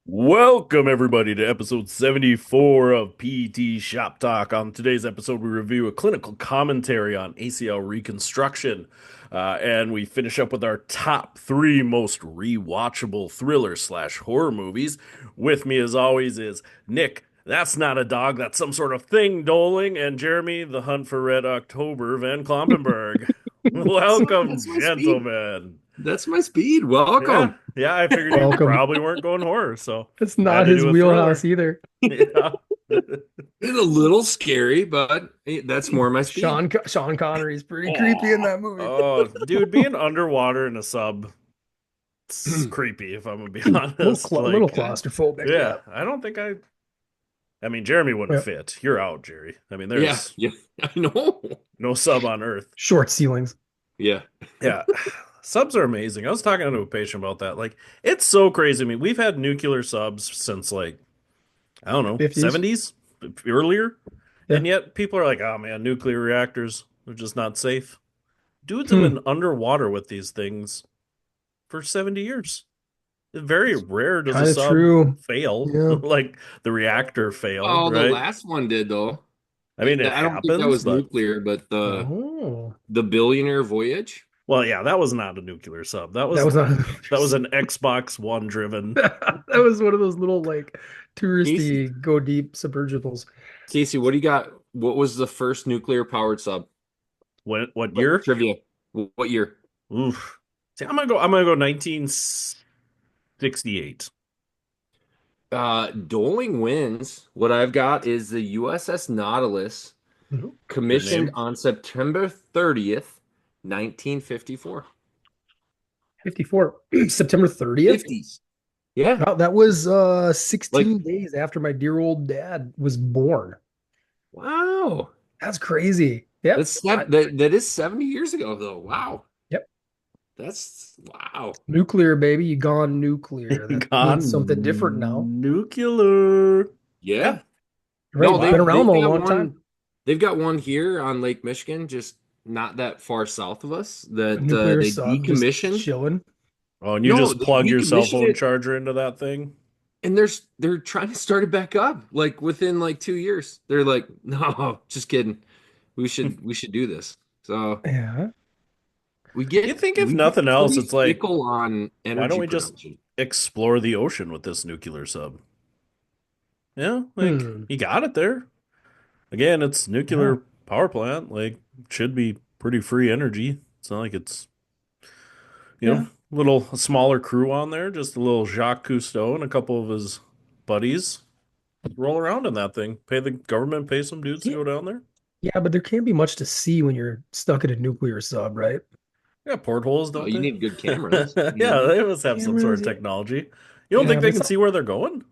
Welcome, everybody, to episode 74 of PT Shop Talk. On today's episode, we review a clinical commentary on ACL reconstruction, and we finish up with our top three most rewatchable thriller slash horror movies. With me, as always, is Nick. That's not a dog, that's some sort of thing doling, and Jeremy, the Hunt for Red October, Van Klompenberg. Welcome, That's my speed. gentlemen. That's my speed. Yeah, Welcome. yeah, I figured you Welcome. probably weren't going horror, so It's I had not to his do a wheelhouse thriller. either. Yeah. It's a little scary, but that's more my speed. Sean Connery's pretty creepy in Oh, that movie. oh, dude, being underwater in a sub, it's creepy if I'm gonna be honest. Little Like, Yeah. claustrophobic, yeah, yeah. I don't think I mean, Jeremy wouldn't Yeah. fit. You're out, Jerry. I mean, Yeah. there's Yeah. I know. no sub on Earth. Short ceilings. Yeah. Yeah. Subs are amazing. I was talking to a patient about that. Like, it's so crazy. I mean, we've had nuclear subs since like, I don't know, 50s. 70s, earlier. Yeah. And yet people are like, oh man, nuclear reactors, they're just not safe. Dudes have Hmm. been underwater with these things for 70 years. Very rare does a Kind of sub true. fail, Yeah. like the reactor fail, Oh, the right? last one did though. I mean, it I don't think that happens, was but nuclear, but the Oh. the billionaire voyage. well, yeah, that was not a nuclear sub. That was not That was an Xbox One driven. that was one of those little like Casey, touristy go deep submergibles. Casey, what do you got? What was the first nuclear powered sub? What Quick year? trivia. What year? Oof. See, I'm gonna go 1968. Doling wins. What I've got is the USS Nautilus, Mhm. Good commissioned name. on September 30th, 1954. 54. September 30th. 50s. Yeah. Wow, that was Like, 16 days after my dear old dad was born. wow. That's crazy. Yep. That is 70 years ago though. Wow. Yep. That's wow. Nuclear, baby. You gone nuclear. That means something different now. Gone nuclear. Yeah. Yeah. Right. No, It's been around a long time. they've got one here on Lake Michigan, just not that far south of us, A that nuclear they sub just decommissioned. chilling. Oh, and you No, just they plug your cell decommissioned phone it. charger into that thing? And they're trying to start it back up like within like 2 years. They're like, no, just kidding. We should do this. So Yeah. we You get think if we get nothing else, pretty it's like, fickle on why don't energy we just production. explore the ocean with this nuclear sub? Yeah, like Hmm. you got it there. Again, it's Yeah. nuclear power plant. Like, should be pretty free energy. It's not like it's, Yeah. little smaller crew on there, just a little Jacques Cousteau and a couple of his buddies roll around in that thing. Pay the government, pay some dudes to Yeah. go down there. Yeah, but there can't be much to see when you're stuck in a nuclear sub, right? Yeah, portholes, Oh, don't you they? need good cameras. Yeah, they must have some sort Cameras, of yeah. technology. You don't Yeah, think but they it's can not, see where they're going?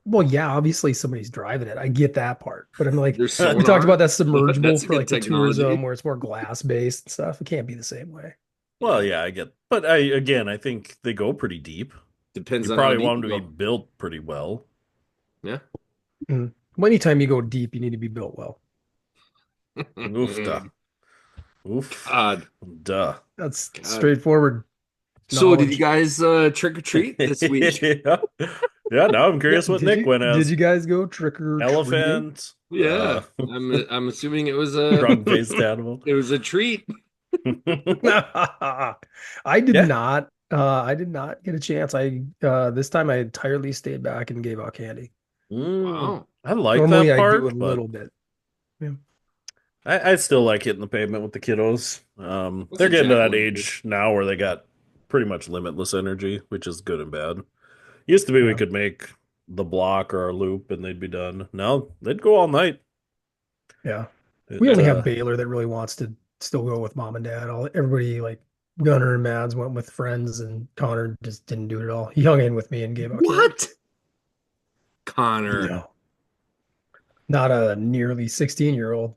well, yeah, obviously somebody's driving it. I get that part. But I'm like, There's we talked about sonar. that submergible That's a for good like the tourism technology. where it's more glass based and stuff. It can't be the same way. Well, Yeah. yeah, I get, but I think they go pretty deep. Depends You on how probably deep want you them to be go. built pretty well. Yeah. Well, anytime you go deep, you need to be built well. Oof, duh. Oof, God. duh. That's God. straightforward So did you knowledge. guys trick or treat this week? Yeah. Yeah, now I'm Yeah, curious what Nick went did as. you guys go trick or treating? Elephant, Yeah. I'm assuming frog-faced animal. it was a treat. I did Yeah. not. I did not get a chance. I this time I entirely stayed back and gave out candy. Mm, Wow. I like Normally that I do a part, but little bit. Yeah. I still like hitting the pavement with the kiddos. What's They're a getting to that jack-o'-lantern? age now where they got pretty much limitless energy, which is good and bad. Used to be we Yeah. could make the block or our loop and they'd be done. Now they'd go all night. Yeah. We It only have Baylor that really wants to still go with mom and dad. Everybody like Gunner and Mads went with friends and Connor just didn't do it at all. He hung in with me and gave out candy. What? Connor, No. Not a nearly 16-year-old.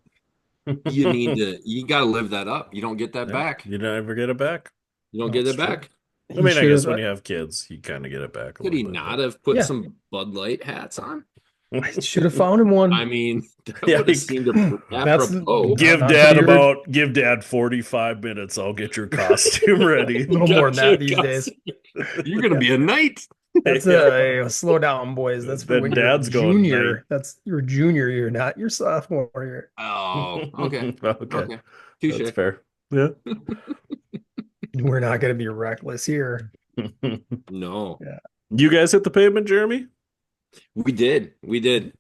you gotta live that up. You don't get that yeah, back. you never get it back. You don't No, get it's it true. back. I He mean, I should guess have when you have kids, you kind of get it back a Could little he bit, not have put yeah, some Bud Light hats on? I should have found him I one. mean, that Yeah, would have seemed That's apropos. give dad 45 minutes. I'll get your costume ready. a little more than Gotcha, that these gotcha. days. You're gonna Yeah. be a knight. That's Yeah. slow down, boys. That's for Then when you're a dad's going night. junior. That's your junior year, not your sophomore year. Oh, okay. Okay, Okay. that's Touche. fair. Yeah. We're not going to be reckless here. No. Yeah. You guys hit the pavement, Jeremy? We did. We did.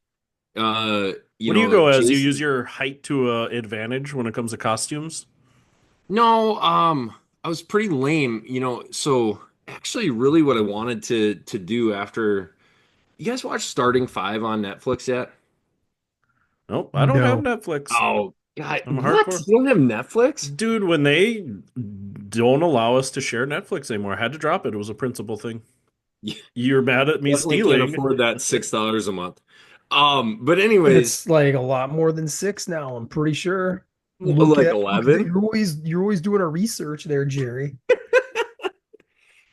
What do you go as? You use Jason. your height to advantage when it comes to costumes? No, I was pretty lame, so actually really what I wanted to do after you guys watch Starting Five on Netflix yet? Nope, I don't have No. Netflix. Oh, God, I'm a what? hardcore. You don't have Netflix? Dude, when they don't allow us to share Netflix anymore, I had to drop it. It was a principal thing. You You're mad at me definitely can't stealing. afford that $6 a month. But anyways, It's like a lot more than six now, I'm pretty sure. like Look at 11. you're always doing a research there, Jerry.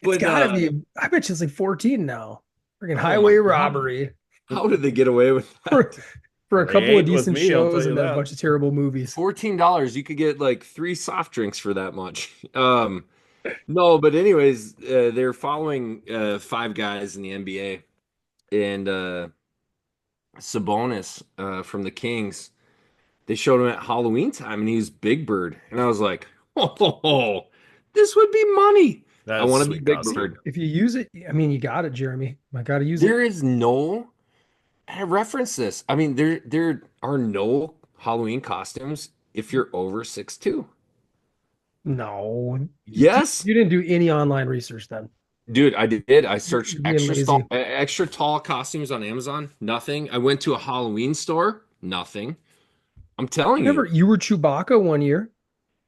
It's But gotta be, I bet you it's like 14 now. Freaking oh my highway God, robbery how did they get away with for, that? for a They couple of ain't with decent me, I'll tell shows you and then a that. bunch of terrible movies. $14, you could get like 3 soft drinks for that much. No, but anyways, they're following five guys in the NBA, and Sabonis from the Kings. They showed him at Halloween time, and he was Big Bird, and I was like, "Oh, this would be money. I That's a want to be sweet Big costume. Bird." If you use it, I mean, you got it, Jeremy. I got to use it. There is no. I reference this. I mean, there are no Halloween costumes if you're over 6'2". No, Yes, you didn't do any online research then. dude, I did. I You're searched being lazy. extra tall costumes on Amazon. Nothing. I went to a Halloween store. Nothing. I'm telling Whatever. you. You were Chewbacca one year.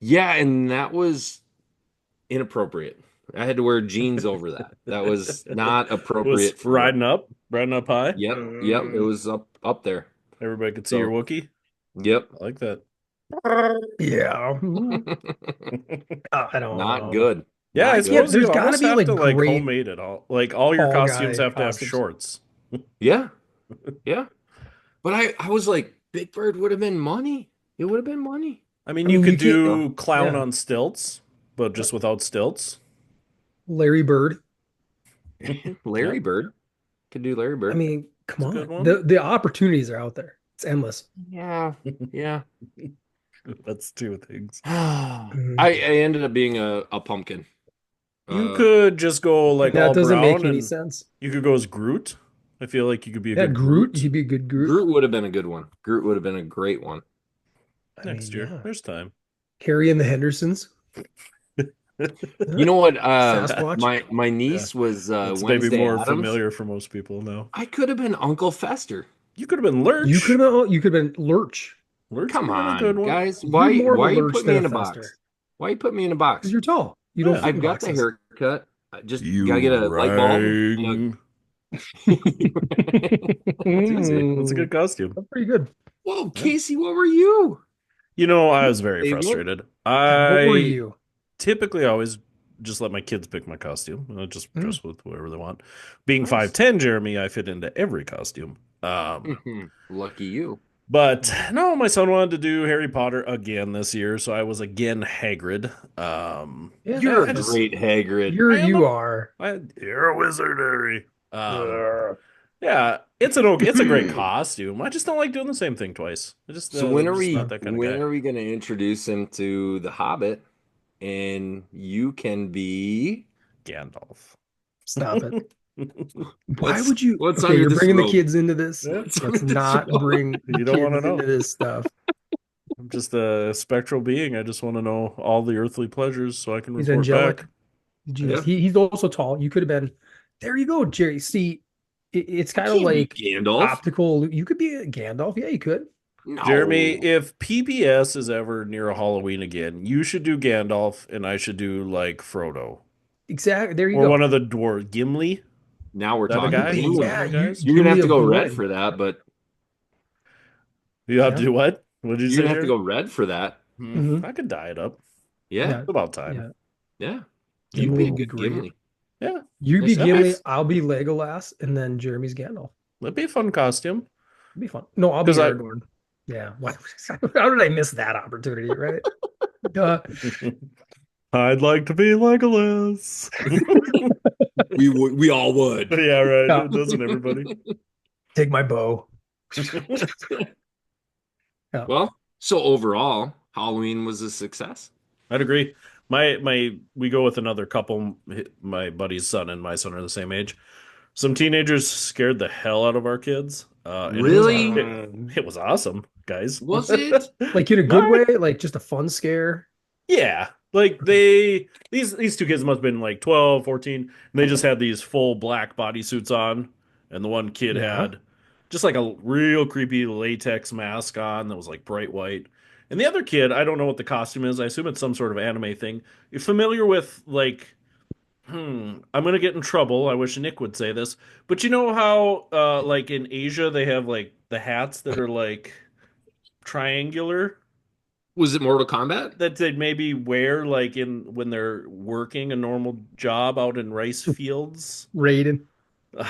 Yeah, and that was inappropriate. I had to wear jeans over that. That was not Was appropriate for. riding up high. Yep, yep. It was up there. Everybody could see your So, Wookiee. yep. I like that. Yeah. I don't Not know. good. Yeah, I Not Yeah, good. suppose you there's got to almost be have like to like great homemade it all. Like all your tall costumes guy have to have costumes. shorts. Yeah, yeah. But I was like, Big Bird would have been money. It would have been money. I mean, I you mean, could you can't. do clown Yeah, on stilts, but just without stilts. Larry Bird. Yeah, Larry Bird could do Larry I Bird. mean, come it's a good on. one. The opportunities are out there. It's endless. Yeah, yeah. That's two things. I Mhm. I ended up being a pumpkin. You Uh, could just go like And that all doesn't make brown any and sense. you could go as Groot. I feel like you could be a Yeah, good Groot. Groot He'd be a good Groot. Groot would have been a good one. Groot would have been a great one. I mean, next year. yeah. There's time. Carrie and the Hendersons. You know what? Sasquatch. My Yeah, niece was it's maybe Wednesday more Addams. familiar for most people now. I could have been Uncle Fester. You could have been Lurch. You could have been Lurch. Lurch would Come have been a good on, one. guys. You're Why more of a why you Lurch put me than a in a Fester box? Why you put me in a because box? you're tall. You don't Yeah. fit I've in got the boxes. haircut. I just gotta You get a light bulb. rang. It's easy. That's a Mm, good costume. that's pretty good. Whoa, Yeah. Casey, what were you? I was very Pavement? frustrated. Yeah, what were I you? typically always just let my kids pick my costume. I just Mm, dress with whoever they want. Being Nice. 5'10", Jeremy, I fit into every costume. Lucky you. But no, my son wanted to do Harry Potter again this year, so I was again Hagrid. yeah, You're that's a I just great Hagrid. you're I am you are. you're a wizard, Harry. Ugh. Yeah, it's a great costume. I just don't like doing the same thing twice. I just So I'm just not that kind of when guy. are we gonna introduce him to The Hobbit? And you can be Gandalf. Stop it. Why what's would you? what's Okay, under you're this bringing the robe? kids into this. Yeah, What's under Let's this not robe? bring you don't want to kids into know. this stuff. I'm just a spectral being. I just want to know all the earthly pleasures so I can He's report angelic. back. Just Yeah. he's also tall. You could have been. There you go, Jerry. See, it's I kind of can't be like Gandalf. optical. You could be a Gandalf. Yeah, you could. Jeremy, No. if PBS is ever near a Halloween again, you should do Gandalf and I should do like Frodo. Exactly. There you Or go. one of the dwarves. Gimli? Is Now we're that a talking guy? Is that Gimli. one Yeah, of the guys? You're gonna have Gimli to of go red Gloin. for that, but You have to Yeah. do what? What did you you're say, gonna have to Jerry? go red for that. Hmm. I could dye it up. Yeah, Yeah. It's about time. Yeah. yeah. You'd Gimli be a would be good great. Gimli. Yeah, You be Nice, Gimli. nice. I'll be Legolas, and then Jeremy's Gandalf. that'd be a fun costume. It'd be fun. No, I'll be Because Aragorn. Yeah. How did I miss that opportunity? Right. Duh. I'd like to be Legolas. We all would. Yeah, right. Yeah, Doesn't everybody? take my bow. Yeah. Well, so overall, Halloween was a success. I'd agree. We go with another couple. My buddy's son and my son are the same age. Some teenagers scared the hell out of our kids, and Really? it was awesome, guys. Was it? Like in a good My way, like just a fun scare. Yeah. Like these two kids must have been like 12, 14, and they just had these full black bodysuits on, and the one kid Yeah. had just like a real creepy latex mask on that was like bright white. And the other kid, I don't know what the costume is. I assume it's some sort of anime thing. You're familiar with like I'm gonna get in trouble. I wish Nick would say this. But you know how like in Asia they have like the hats that are like triangular? Was it Mortal Kombat? That they'd maybe wear like in when they're working a normal job out in rice fields. Raiden in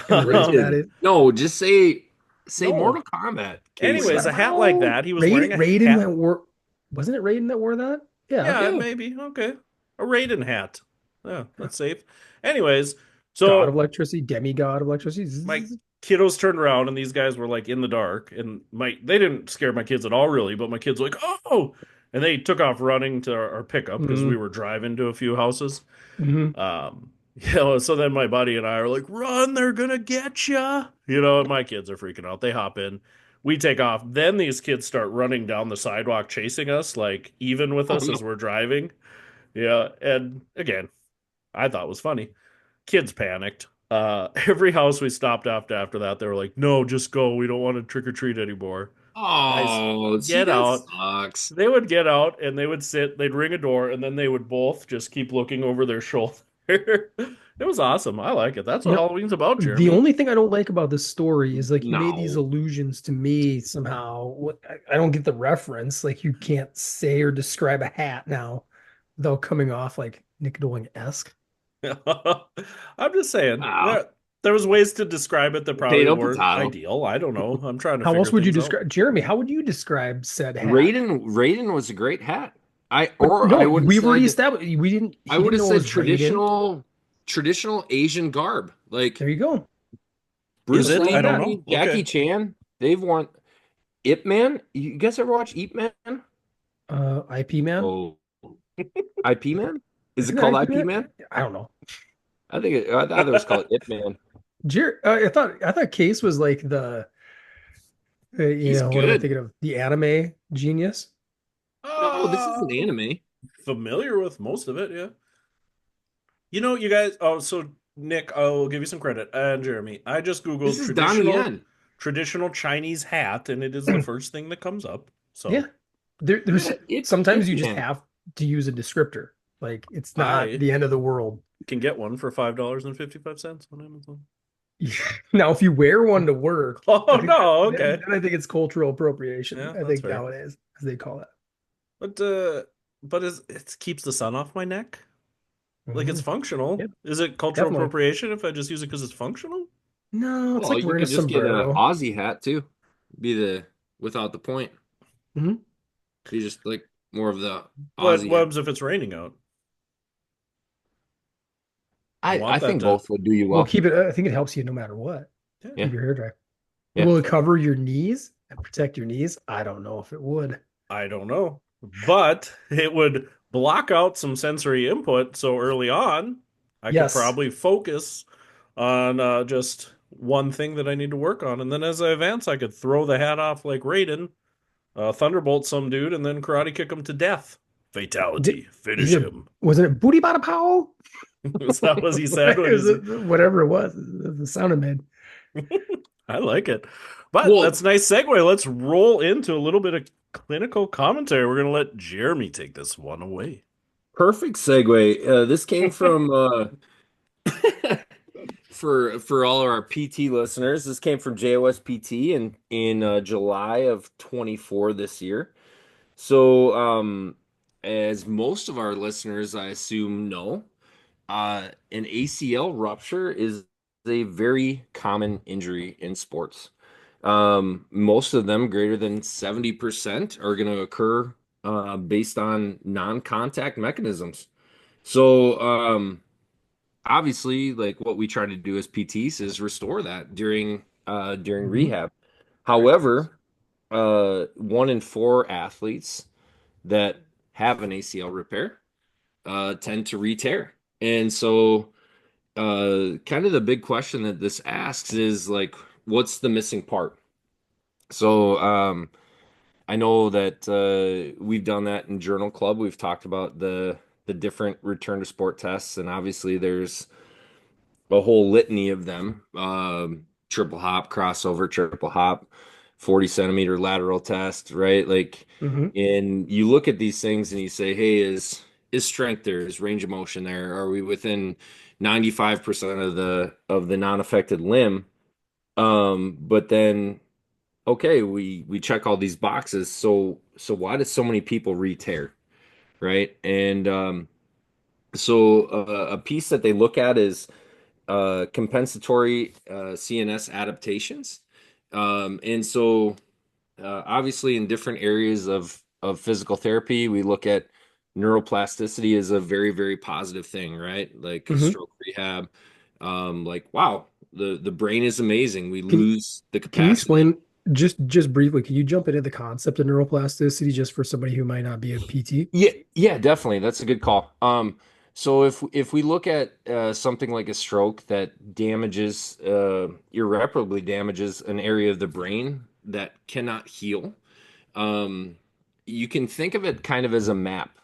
the rice Um, paddy. Raiden. No, just say no. Mortal Kombat, Anyways, Casey. a hat like Well, that. He was wearing Raiden, a Raiden hat. that wore, wasn't it Raiden that wore that? Yeah. Yeah, Yeah. maybe. Okay. A Raiden hat. Yeah, that's safe. Anyways, God of so electricity, demigod of electricity. my kiddos turned around and these guys were like in the dark and my they didn't scare my kids at all really, but my kids were like, "Oh!" And they took off running to our pickup because we Mm-hmm. were driving to a few houses. Mm-hmm. So then my buddy and I are like, run, they're gonna get ya. And my kids are freaking out. They hop in. We take off. Then these kids start running down the sidewalk chasing us, like even with Oh us no. as we're driving. Yeah. And again, I thought it was funny. Kids panicked. Every house we stopped after that, they were like, no, just go. We don't want to trick or treat anymore. Guys, Oh, see, get that out. sucks. They would get out and they would sit, they'd ring a door, and then they would both just keep looking over their shoulder. It was awesome. I like it. That's You what know, Halloween's about, the Jeremy. only thing I don't like about this story is like you made these No. allusions to me somehow. I don't get the reference. Like you can't say or describe a hat now without coming off like Nickelodeon-esque. I'm just saying, Wow. there was ways to describe it that probably Potato, weren't potato. ideal. I don't know. I'm trying to How figure else would you things out. describe, Jeremy? How would you describe said hat? Raiden was a great hat. But I no, would have we've already said established we didn't. I He would didn't have know it said was Raiden. traditional Asian garb. Like There you go. Is Bruce Let's it? go I with don't that. know. Lee, Okay. Jackie Chan, they've worn Ip Man. You guys ever watch Ip Man? IP man. Oh, IP Man? Is it Isn't it called IP IP man? Man? I don't know. I thought it was called Ip Man. I thought Case was like the He's what am I good. thinking of? The anime genius. No, this is Uh, an anime. Familiar with most of it, yeah. You guys. Oh, so Nick, I'll give you some credit, and Jeremy. I just This Googled is Donnie Yen. traditional Chinese hat, and it is the first thing that comes up. Yeah. So There's Yeah, Ip sometimes you just Man. have to use a descriptor. Like it's not I the end of the world. can get one for $5.55 on Amazon. Now, if you wear one to work, Oh I think no, then okay, I think it's cultural appropriation. yeah, I that's think fair. nowadays, as they call it. But it keeps the sun off my neck. Like it's Mhm. functional. Yep, Is it cultural definitely. appropriation if I just use it because it's functional? No, it's Well, like you wearing a could just get an sombrero. Aussie hat too. Be the without the point. Mhm. Be just like more of the What Aussie hat. happens if it's raining out? I I want that think to. both would do you Well, well. keep it. I think it helps you no matter what. Yeah, Yeah, Keep your hair dry. yeah. Will it cover your knees and protect your knees? I don't know if it would. I don't know, but it would block out some sensory input. So early on, I could Yes. probably focus on just one thing that I need to work on, and then as I advance, I could throw the hat off like Raiden, thunderbolt some dude, and then karate kick him to death. Did, Fatality, he finish said, him. wasn't it booty bada pow? Is that what he said? What is he? Whatever it was, the sound it made. I like it. But Well, that's a nice segue. Let's roll into a little bit of clinical commentary. We're going to let Jeremy take this one away. perfect segue. This came from for all of our PT listeners. This came from JOS PT in July of 24 this year. So, as most of our listeners, I assume, know, an ACL rupture is a very common injury in sports. Most of them, greater than 70%, are going to occur based on non-contact mechanisms. So, obviously, like what we try to do as PTs is restore that during Hmm. rehab. Right. However, 1 in 4 athletes that have an ACL repair tend to re-tear. And so, kind of the big question that this asks is like, what's the missing part? So, I know that we've done that in Journal Club. We've talked about the different return to sport tests, and obviously there's a whole litany of them. Triple hop, crossover, triple hop, 40 centimeter lateral test, right? Like, Hmm. and you look at these things and you say, hey, is strength there? Is range of motion there? Are we within 95% of the non-affected limb? But then okay, we check all these boxes. So why do so many people re-tear, right? And so a piece that they look at is compensatory CNS adaptations. And so obviously in different areas of physical therapy, we look at neuroplasticity as a very, very positive thing, right? Like Hmm. stroke rehab. Like, wow, the brain is amazing. We Can lose the can you capacity. explain just briefly? Can you jump into the concept of neuroplasticity just for somebody who might not be a PT? Yeah, yeah, definitely. That's a good call. So if we look at something like a stroke that damages irreparably damages an area of the brain that cannot heal, um, you can think of it kind of as a map.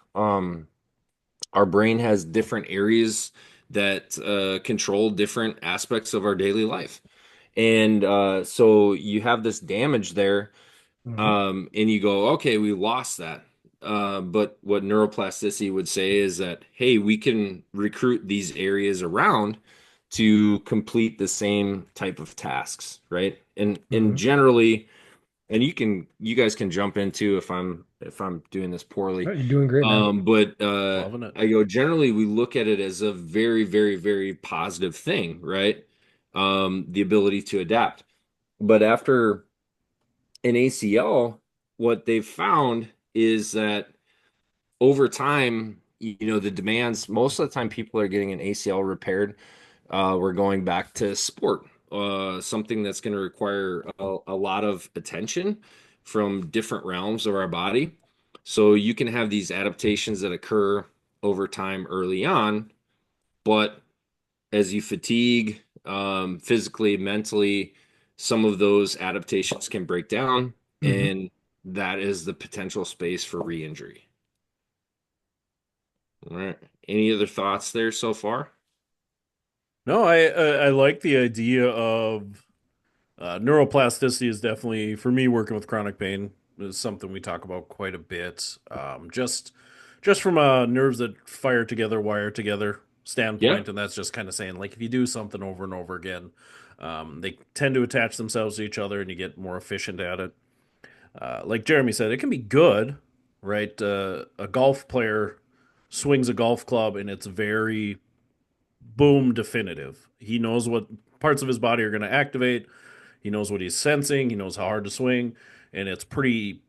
Our brain has different areas that control different aspects of our daily life, and so you have this damage there Hmm. and you go, okay, we lost that. But what neuroplasticity would say is that, hey, we can recruit these areas around to complete the same type of tasks, right? And Hmm. generally, and you guys can jump into if I'm doing this poorly. Oh, you're doing great, man. But Loving it. I go generally we look at it as a very, very, very positive thing, right? The ability to adapt. But after in ACL, what they've found is that over time, the demands, most of the time people are getting an ACL repaired. We're going back to sport, something that's going to require a lot of attention from different realms of our body. So you can have these adaptations that occur over time early on, but as you fatigue physically, mentally, some of those adaptations can break down, Hmm. and that is the potential space for re-injury. All right. Any other thoughts there so far? No, I like the idea of neuroplasticity is definitely for me working with chronic pain is something we talk about quite a bit. Just from nerves that fire together, wire together Yeah. standpoint, and that's just kind of saying like if you do something over and over again, they tend to attach themselves to each other, and you get more efficient at it. Like Jeremy said, it can be good, right? A golf player swings a golf club, and it's very boom definitive. He knows what parts of his body are going to activate. He knows what he's sensing. He knows how hard to swing, and it's pretty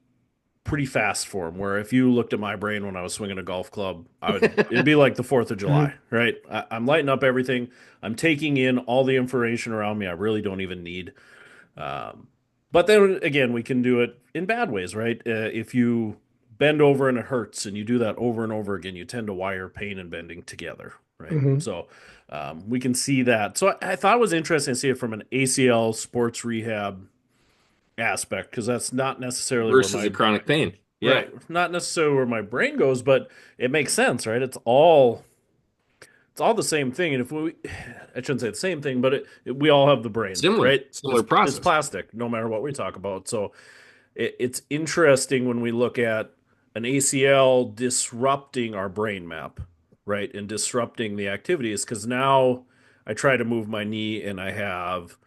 fast for him. Where if you looked at my brain when I was swinging a golf club, I would it'd be like the Fourth of July, Hmm. right? I'm lighting up everything. I'm taking in all the information around me. I really don't even need. Um, but then again, we can do it in bad ways, right? If you bend over and it hurts, and you do that over and over again, you tend to wire pain and bending together, right? Hmm. So we can see that. So I thought it was interesting to see it from an ACL sports rehab aspect because that's not necessarily where Versus a my chronic pain. Yeah. right, not necessarily where my brain goes, but it makes sense, right? It's all the same thing, and if we, I shouldn't say the same thing, but we all have the brain, Similar, right? similar It's process. plastic, no matter what we talk about. So it's interesting when we look at an ACL disrupting our brain map, right, and disrupting the activities because now I try to move my knee and I have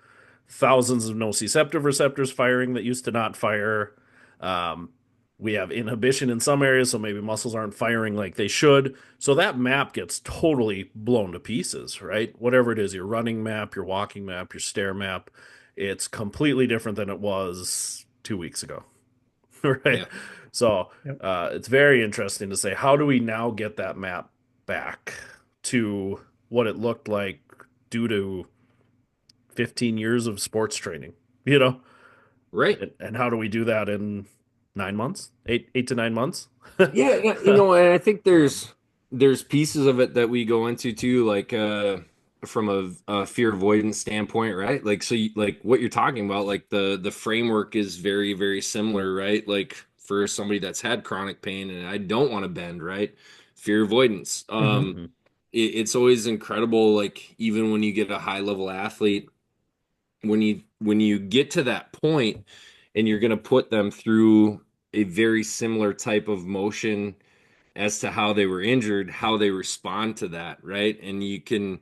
thousands of nociceptive receptors firing that used to not fire. Um, we have inhibition in some areas, so maybe muscles aren't firing like they should. So that map gets totally blown to pieces, right? Whatever it is, your running map, your walking map, your stair map, it's completely different than it was 2 weeks ago, right? Yeah. So Yep. it's very interesting to say how do we now get that map back to what it looked like due to 15 years of sports training, you know? Right. And how do we do that in 9 months? 8 to 9 months? Yeah, yeah, and I think there's pieces of it that we go into too, like from a fear avoidance standpoint, right? Like like what you're talking about, like the framework is very, very similar, right? Like for somebody that's had chronic pain and I don't want to bend, right? Fear avoidance. Hmm. It's always incredible, like even when you get a high level athlete, when you get to that point and you're going to put them through a very similar type of motion as to how they were injured, how they respond to that, right? And you can,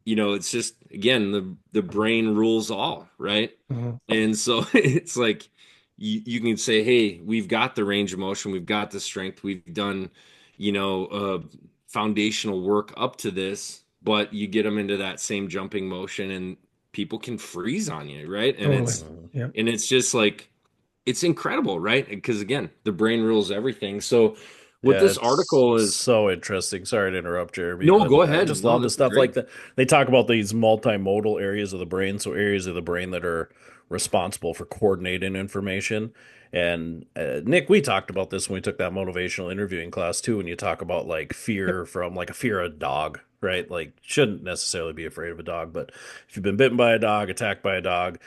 it's just again the brain rules all, right? Hmm. And so it's like you can say, hey, we've got the range of motion, we've got the strength, we've done, foundational work up to this, but you get them into that same jumping motion and people can freeze on you, right? And Totally. it's Yeah. and it's just like it's incredible, right? Because again, the brain rules everything. So what Yeah, this it's article is, so interesting. Sorry to interrupt, Jeremy, no, but go I ahead. just No, love the this is stuff great. like that. They talk about these multimodal areas of the brain, so areas of the brain that are responsible for coordinating information. And Nick, we talked about this when we took that motivational interviewing class too. When you talk about like Yep. fear from like a fear of a dog, right? Like shouldn't necessarily be afraid of a dog, but if you've been bitten by a dog, attacked by a dog,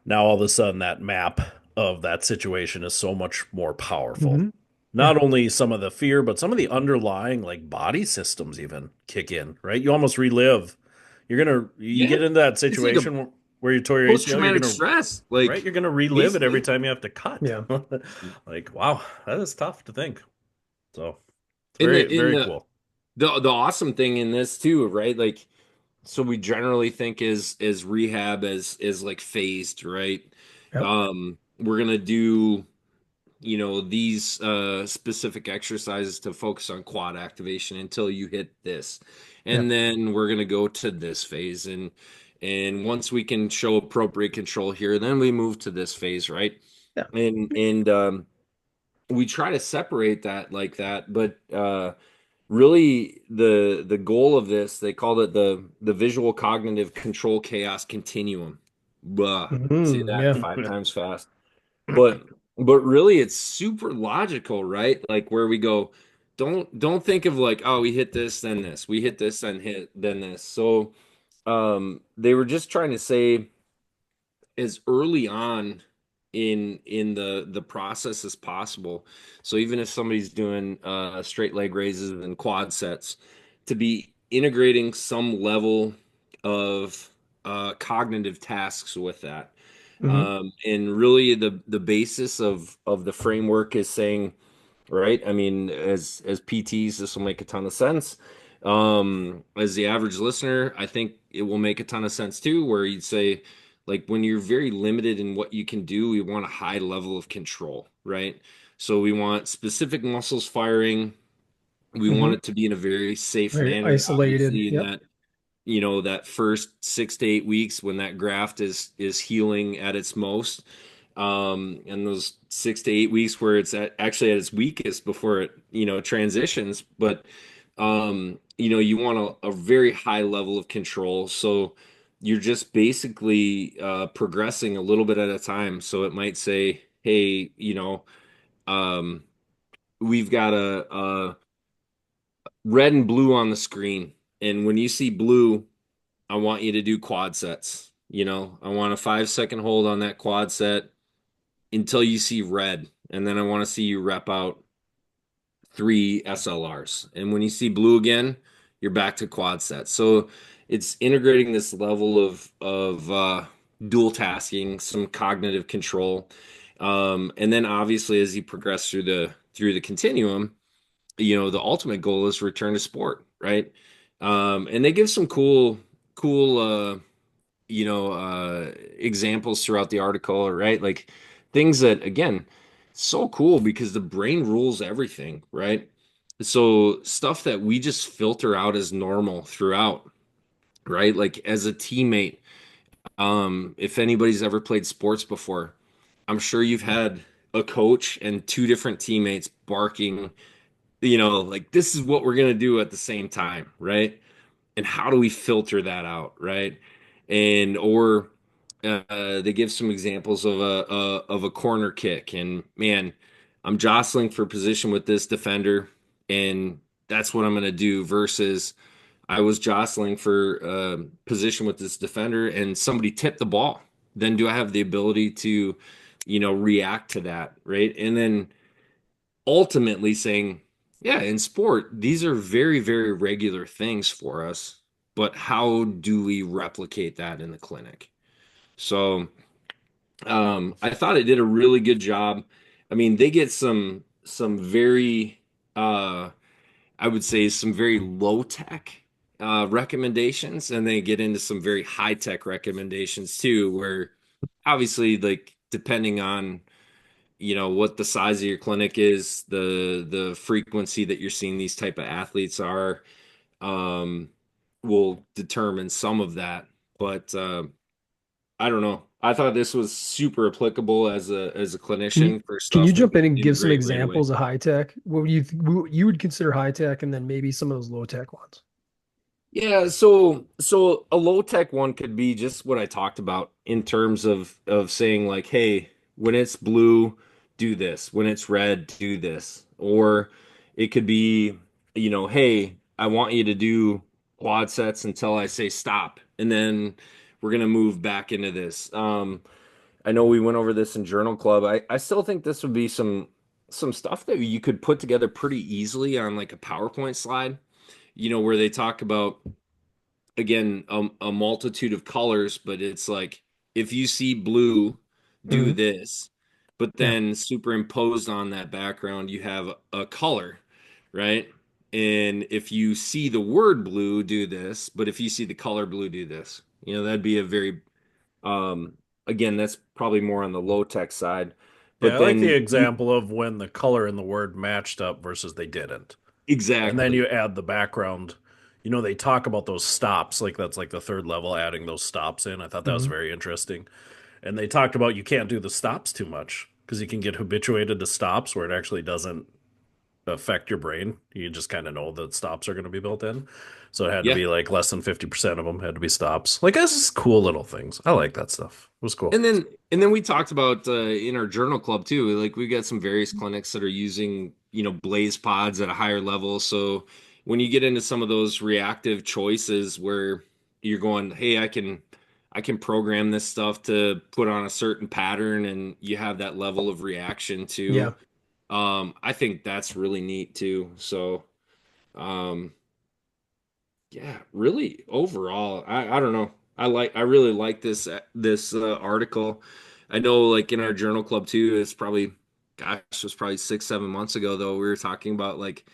now all of a sudden that map of that situation is so much more powerful. Hmm. Yeah. Not only some of the fear, but some of the underlying like body systems even kick in, right? You almost relive. You Yeah, get into that it's like a situation where you tore your ACL, post-traumatic stress. right? Like You're gonna relive it every basically, time you have to cut. Yeah. Like, wow, that is tough to think. So it's in very, the in very the cool. the awesome thing in this too, right? Like, so we generally think is rehab as like phased, right? Yep. We're gonna do these specific exercises to focus on quad activation until you hit this, and Yep. then we're going to go to this phase, and once we can show appropriate control here, then we move to this phase, right? Yeah. And we try to separate that like that, but really the goal of this, they called it the visual cognitive control chaos continuum. Blah, say Hmm. that Yeah. 5 times fast. But really it's super logical, right? Like where we go, don't think of like, oh, we hit this, then this, we hit this, then this. So they were just trying to say as early on in the process as possible. So even if somebody's doing straight leg raises and quad sets, to be integrating some level of cognitive tasks with that. Hmm. And really the basis of the framework is saying, right? I mean, as PTs, this will make a ton of sense. As the average listener, I think it will make a ton of sense too, where you'd say, like, when you're very limited in what you can do, we want a high level of control, right? So we want specific muscles firing. We want Hmm. it to be in a very safe Very manner, isolated. obviously, in Yep. that first 6 to 8 weeks when that graft is healing at its most, and those 6 to 8 weeks where it's actually at its weakest before it transitions. But you want a very high level of control, so you're just basically progressing a little bit at a time. So it might say, hey, um, we've got a red and blue on the screen, and when you see blue, I want you to do quad sets. I want a 5 second hold on that quad set until you see red. And then I want to see you rep out 3 SLRs. And when you see blue again, you're back to quad sets. So it's integrating this level of dual tasking, some cognitive control. And then obviously as you progress through the continuum, the ultimate goal is return to sport, right? And they give some cool examples throughout the article, right? Like things that, again, so cool because the brain rules everything, right? So stuff that we just filter out as normal throughout, right? Like as a teammate, if anybody's ever played sports before, I'm sure you've had a coach and two different teammates barking, like this is what we're gonna do at the same time, right? and how do we filter that out, right? And or they give some examples of a corner kick, and man, I'm jostling for position with this defender, and that's what I'm going to do. Versus, I was jostling for position with this defender, and somebody tipped the ball. Then do I have the ability to, react to that, right? And then ultimately saying, yeah, in sport, these are very, very regular things for us, but how do we replicate that in the clinic? So I thought it did a really good job. I mean, they get some very I would say some very low tech recommendations, and they get into some very high tech recommendations too, where obviously like depending on what the size of your clinic is, the frequency that you're seeing these type of athletes are, um, will determine some of that. But I don't know. I thought this was super applicable as a Can you clinician for can you stuff that jump we in and can give some integrate right away. examples of high tech? What would what you would consider high tech, and then maybe some of those low tech ones? Yeah, so a low tech one could be just what I talked about in terms of saying like, hey, when it's blue, do this. When it's red, do this. Or it could be, hey, I want you to do quad sets until I say stop, and then we're gonna move back into this. I know we went over this in Journal Club. I still think this would be some stuff that you could put together pretty easily on like a PowerPoint slide, where they talk about again a multitude of colors, but it's like if you see blue, do Hmm. this, but Yeah. then superimposed on that background, you have a color, right? And if you see the word blue, do this, but if you see the color blue, do this. That'd be a very, um, again, that's probably more on the low tech side. Yeah, But I like the then you example of when the color and the word matched up versus they didn't. And then exactly, you add the background. They talk about those stops, like that's like the third level, adding those stops in. I thought that was Hmm. very interesting. And they talked about you can't do the stops too much because you can get habituated to stops where it actually doesn't affect your brain. You just kind of know that stops are going to be built in. So it had to yeah. be like less than 50% of them had to be stops. Like, this is cool little things. I like that stuff. It was cool. And then we talked about in our journal club too. Like we got some various clinics that are using, blaze pods at a higher level. So when you get into some of those reactive choices where you're going, hey, I can program this stuff to put on a certain pattern and you have that level of reaction Yeah. to I think that's really neat too. So um yeah, really overall, I don't know. I really like this article. I know like in our journal club too, it's probably gosh, it was probably 6, 7 months ago though. We were talking about like,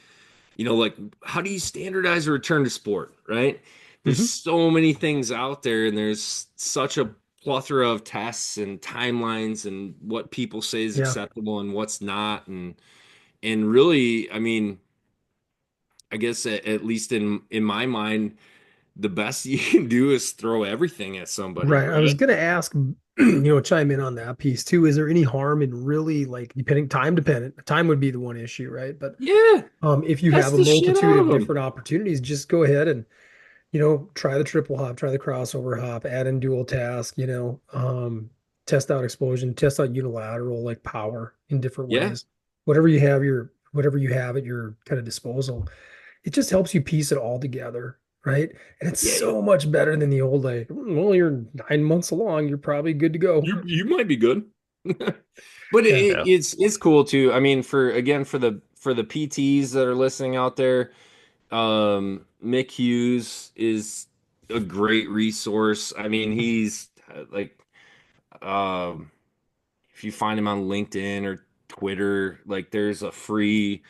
like how do you standardize a return to sport, right? There's Hmm. so many things out there and there's such a plethora of tests and timelines and what people say is Yeah. acceptable and what's not and really, I mean, I guess at least in my mind the best you can do is throw everything at somebody, Right. I was right? gonna ask, chime in on that piece too. Is there any harm in really like depending time dependent? Time would be the one issue, right? But Yeah, if you have test a the shit multitude out of of them. different opportunities, just go ahead and try the triple hop, try the crossover hop, add in dual task, test out explosion, test out unilateral like power in different Yeah, ways. Whatever you have at your kind of disposal, it just helps you piece it all together, right? And it's yeah, so much better than the old like, well, you're 9 months along, you're probably good to go. you might be good, but Yeah. Yeah. it's cool too. I mean, for the PTs that are listening out there, Mick Hughes is a great resource. I mean, he's like, um, if you find him on LinkedIn or Twitter, like there's a free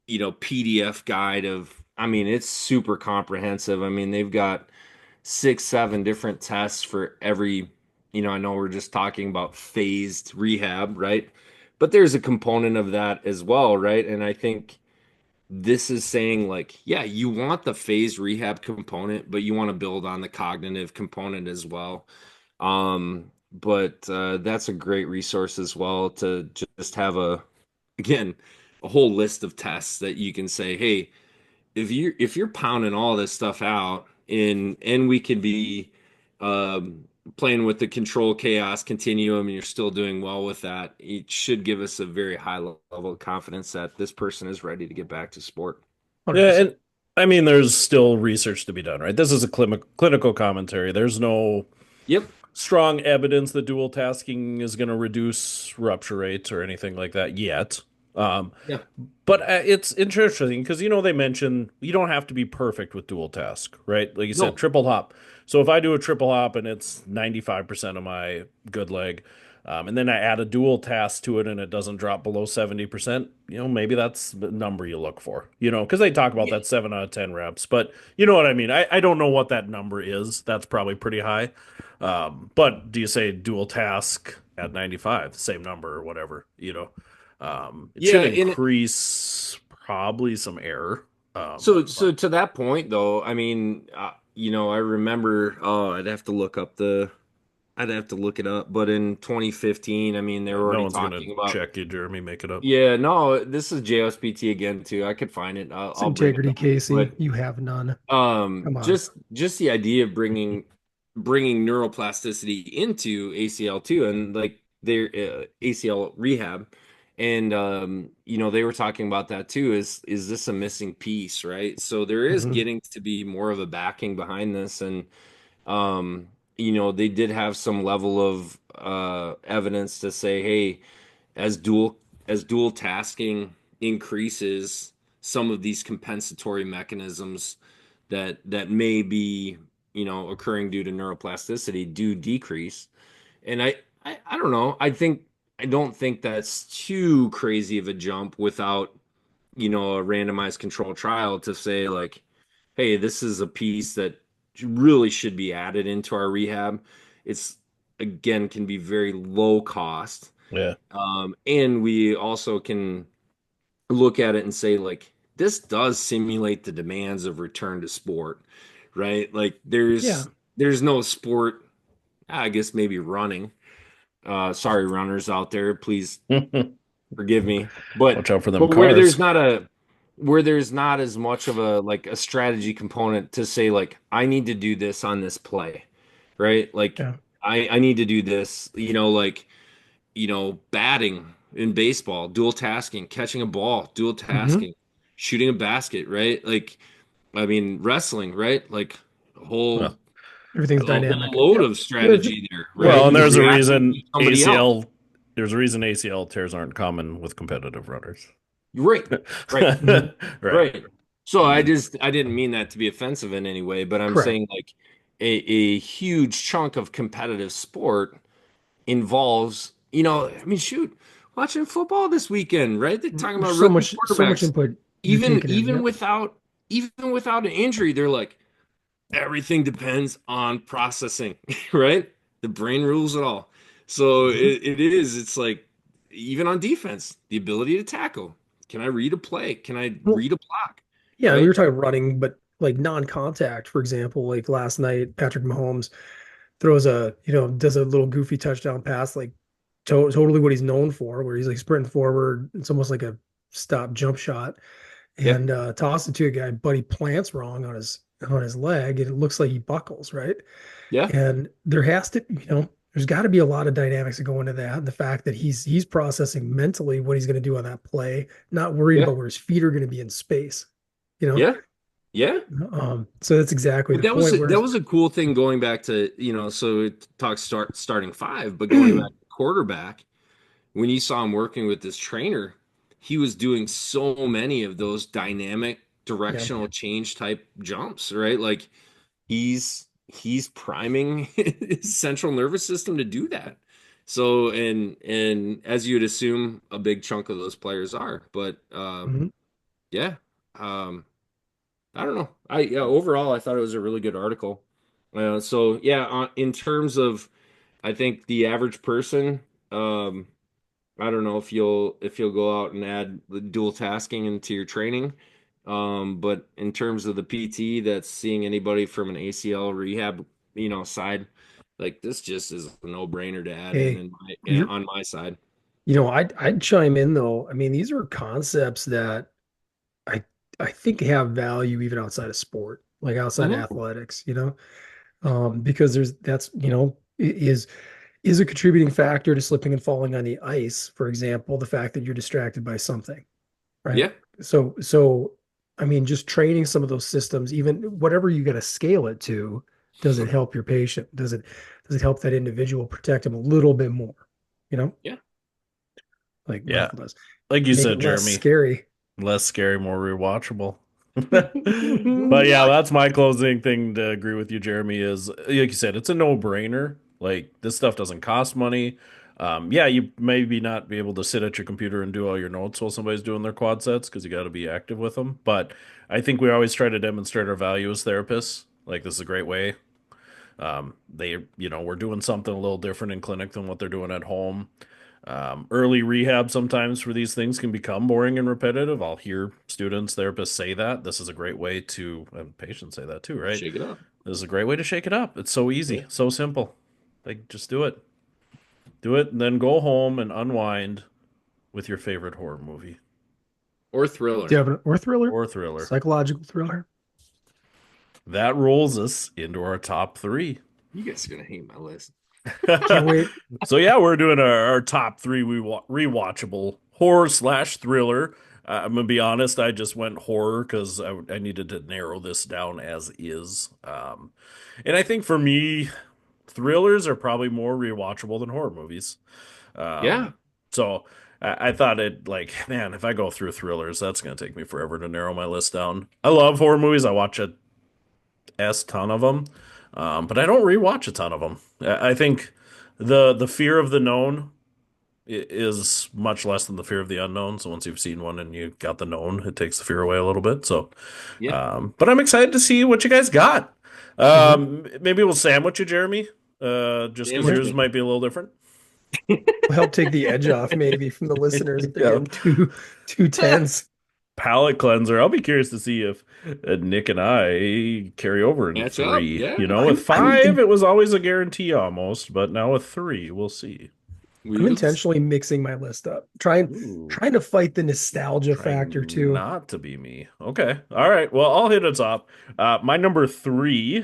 PDF guide of, I mean, it's super comprehensive. I mean, they've got 6, 7 different tests for every, I know we're just talking about phased rehab, right? But there's a component of that as well, right? And I think this is saying like, yeah, you want the phased rehab component, but you want to build on the cognitive component as well. But that's a great resource as well to just have again, a whole list of tests that you can say, hey, if you're pounding all this stuff out, and we could be playing with the control chaos continuum, and you're still doing well with that. It should give us a very high level of confidence that this person is ready to get back to sport. Yeah, 100%. and I mean, there's still research to be done, right? This is a clinical commentary. There's no Yep. strong evidence that dual tasking is going to reduce rupture rates or anything like that yet. Um, Yeah. but it's interesting because they mention you don't have to be perfect with dual task, right? Like you said, No. triple hop. So if I do a triple hop and it's 95% of my good leg, and then I add a dual task to it and it doesn't drop below 70%, maybe that's the number you look for, because they talk about Yeah. that 7 out of 10 reps. But you know what I mean? I don't know what that number is. That's probably pretty high. But do you say dual task at 95, same number or whatever, it Yeah, should and increase probably some error. so But to that point though, I mean, I remember, I'd have to look it up, but in 2015, I mean, they yeah, were no already one's gonna talking about. check you, Jeremy. Make it up. Yeah, no, this is JSPT again too. I could find it. It's I'll bring it integrity, up. Casey. But You have none. Come on. just the idea of bringing neuroplasticity into ACL too, and like their ACL rehab, and they were talking about that too. Is this a missing piece, right? So there is Hmm. getting to be more of a backing behind this, and they did have some level of evidence to say, hey, as dual tasking increases, some of these compensatory mechanisms that may be occurring due to neuroplasticity do decrease. And I don't know. I don't think that's too crazy of a jump without a randomized control trial to say like, hey, this is a piece that really should be added into our rehab. It's again can be very low cost, Yeah, and we also can look at it and say, like, this does simulate the demands of return to sport, right? Like, Yeah. there's no sport, I guess maybe running. Sorry, runners out there, please forgive me. watch out for them But cars. where there's not as much of a like a strategy component to say, like, I need to do this on this play, right? Like, Yeah. I need to do this, like batting in baseball, dual tasking, catching a ball, dual Hmm. tasking, shooting a basket, right? Like, I mean, wrestling, right? Like Well, Everything's a whole dynamic. load Yep. of There's, strategy there, yeah, right? and You're there's a reacting to reason somebody else. ACL. There's a reason ACL tears aren't common with competitive runners. You're right, right, mhm. Right. right. So Mhm. I didn't mean that to be offensive in any way, but I'm Correct. saying like a huge chunk of competitive sport involves, I mean, shoot, watching football this weekend, right? They're talking about There's rookie so much quarterbacks. input you're Even taking in. even Yep. without even without an injury, they're like, everything depends on processing, right? The brain rules it all. So Hmm. it's like even on defense, the ability to tackle. Can I read a play? Can I Well, read a block? yeah, we Right? were talking running, but like non-contact, for example, like last night, Patrick Mahomes does a little goofy touchdown pass, like totally what he's known for, where he's like sprinting forward. It's almost like a stop jump shot Yeah. and toss it to a guy, but he plants wrong on his leg, and it looks like he buckles, right? Yeah. And there's got to be a lot of dynamics that go into that. And the fact that he's processing mentally what he's going to do on that play, not worried Yeah. about where his feet are going to be in space, you know? Yeah. Yeah. So that's exactly But the point. that Whereas, was a cool thing going back to, so it talks starting five, but going back to quarterback, when you saw him working with this trainer, he was doing so many of those dynamic yeah, directional change type jumps, right? Like he's priming his central nervous system to do that. So and as you'd assume, a big chunk of those players are, but mhm. yeah, um, I don't know. Yeah, overall, I thought it was a really good article. So yeah, in terms of, I think the average person, um, I don't know if you'll go out and add the dual tasking into your training. But in terms of the PT that's seeing anybody from an ACL rehab, side, like this just is a no-brainer to add Hey, in you're, on my side. I'd chime in though. I mean, these are concepts that I I think have value even outside of sport. like outside of Mhm. athletics, because that's, is a contributing factor to slipping and falling on the ice, for example, the fact that you're distracted by something, right? Yeah. So I mean, just training some of those systems, even whatever you got to scale it to, does it help your patient? Does it help that individual protect him a little bit more? You know, Yeah. like Yeah. Michael does. Like you Make it said, less Jeremy, scary. less scary, more rewatchable. But yeah, that's my closing thing to agree with you, Jeremy, is like you said, it's a no-brainer. Like this stuff doesn't cost money. Yeah, you maybe not be able to sit at your computer and do all your notes while somebody's doing their quad sets because you got to be active with them. But I think we always try to demonstrate our value as therapists. Like this is a great way. We're doing something a little different in clinic than what they're doing at home. Early rehab sometimes for these things can become boring and repetitive. I'll hear students, therapists say that. This is a great way to, and patients say that too, right? Shake it up. This is a great way to shake it up. It's so easy, Yeah. so simple. Like, just do it. Do it, and then go home and unwind with your favorite horror movie Or Do you thriller. have an or thriller, or thriller. psychological thriller? That rolls us into our top three. You guys are gonna hate my list. Can't wait. So yeah, we're doing our top three rewatchable horror slash thriller. I'm gonna be honest, I just went horror because I needed to narrow this down as is. And I think for me, thrillers are probably more rewatchable than horror movies. Yeah. So I thought man, if I go through thrillers, that's gonna take me forever to narrow my list down. I love horror movies. I watch a ton of them, but I don't rewatch a ton of them. I think the fear of the known is much less than the fear of the unknown. So once you've seen one and you got the known, it takes the fear away a little bit. So, Yeah. but I'm excited to see what you guys got. Mhm. Maybe we'll sandwich you, Jeremy, just because Sandwich Yeah. yours me. might be a little different. Will help take the edge off maybe from the listeners if they're Yeah. getting too tense. Palate cleanser. I'll be curious to see if Nick and I carry over in Match up. three. Yeah. With I'm five, it was always a guarantee almost, but now with three, we'll see. I'm We'll see. intentionally mixing my list up, trying Ooh. trying to fight the nostalgia factor Trying too. not to be me. Okay. All right. Well, I'll hit it top. My number three,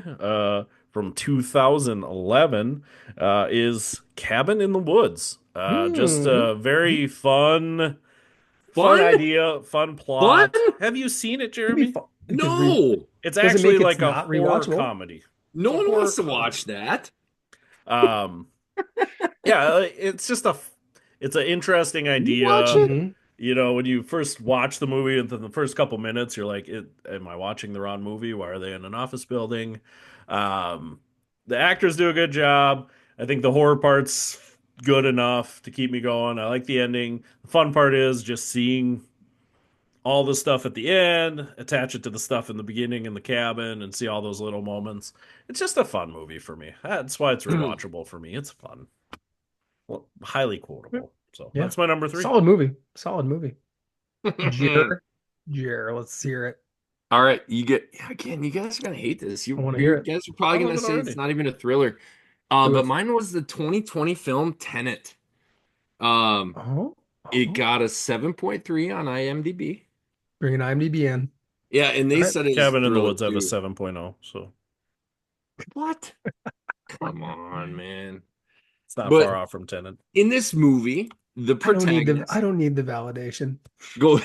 from 2011, is Cabin in the Woods. Just Hmm. a very fun Fun? idea, fun Fun? plot. Have you seen it, Could be Jeremy? fun. It could re No. It's doesn't actually make it like a not horror rewatchable. comedy. No It's a one horror wants to watch comedy. that. Um, yeah, it's just it's an interesting You watch idea. it? Hmm. When you first watch the movie and then the first couple minutes, you're like, am I watching the wrong movie? Why are they in an office building? Um, the actors do a good job. I think the horror part's good enough to keep me going. I like the ending. The fun part is just seeing all the stuff at the end, attach it to the stuff in the beginning in the cabin, and see all those little moments. It's just a fun movie for me. That's why it's rewatchable for me. It's fun. Well, highly quotable. So Yeah. that's my number three. Solid movie. Solid movie. Jer. Jer. Let's hear it. All right, you get again. You guys are gonna hate this. I want to hear You it. guys are I probably love gonna it say it's already. not even a thriller. Do But it. mine was the 2020 film Tenet. Um, Oh, it oh. got a 7.3 on IMDb. Bring an IMDb in. Yeah, and All they right. said it was a Cabin in the thriller Woods have a too. 7.0, so What? Come on, man. it's not But far off from Tenet. in this movie, the I protagonist don't need the validation. go.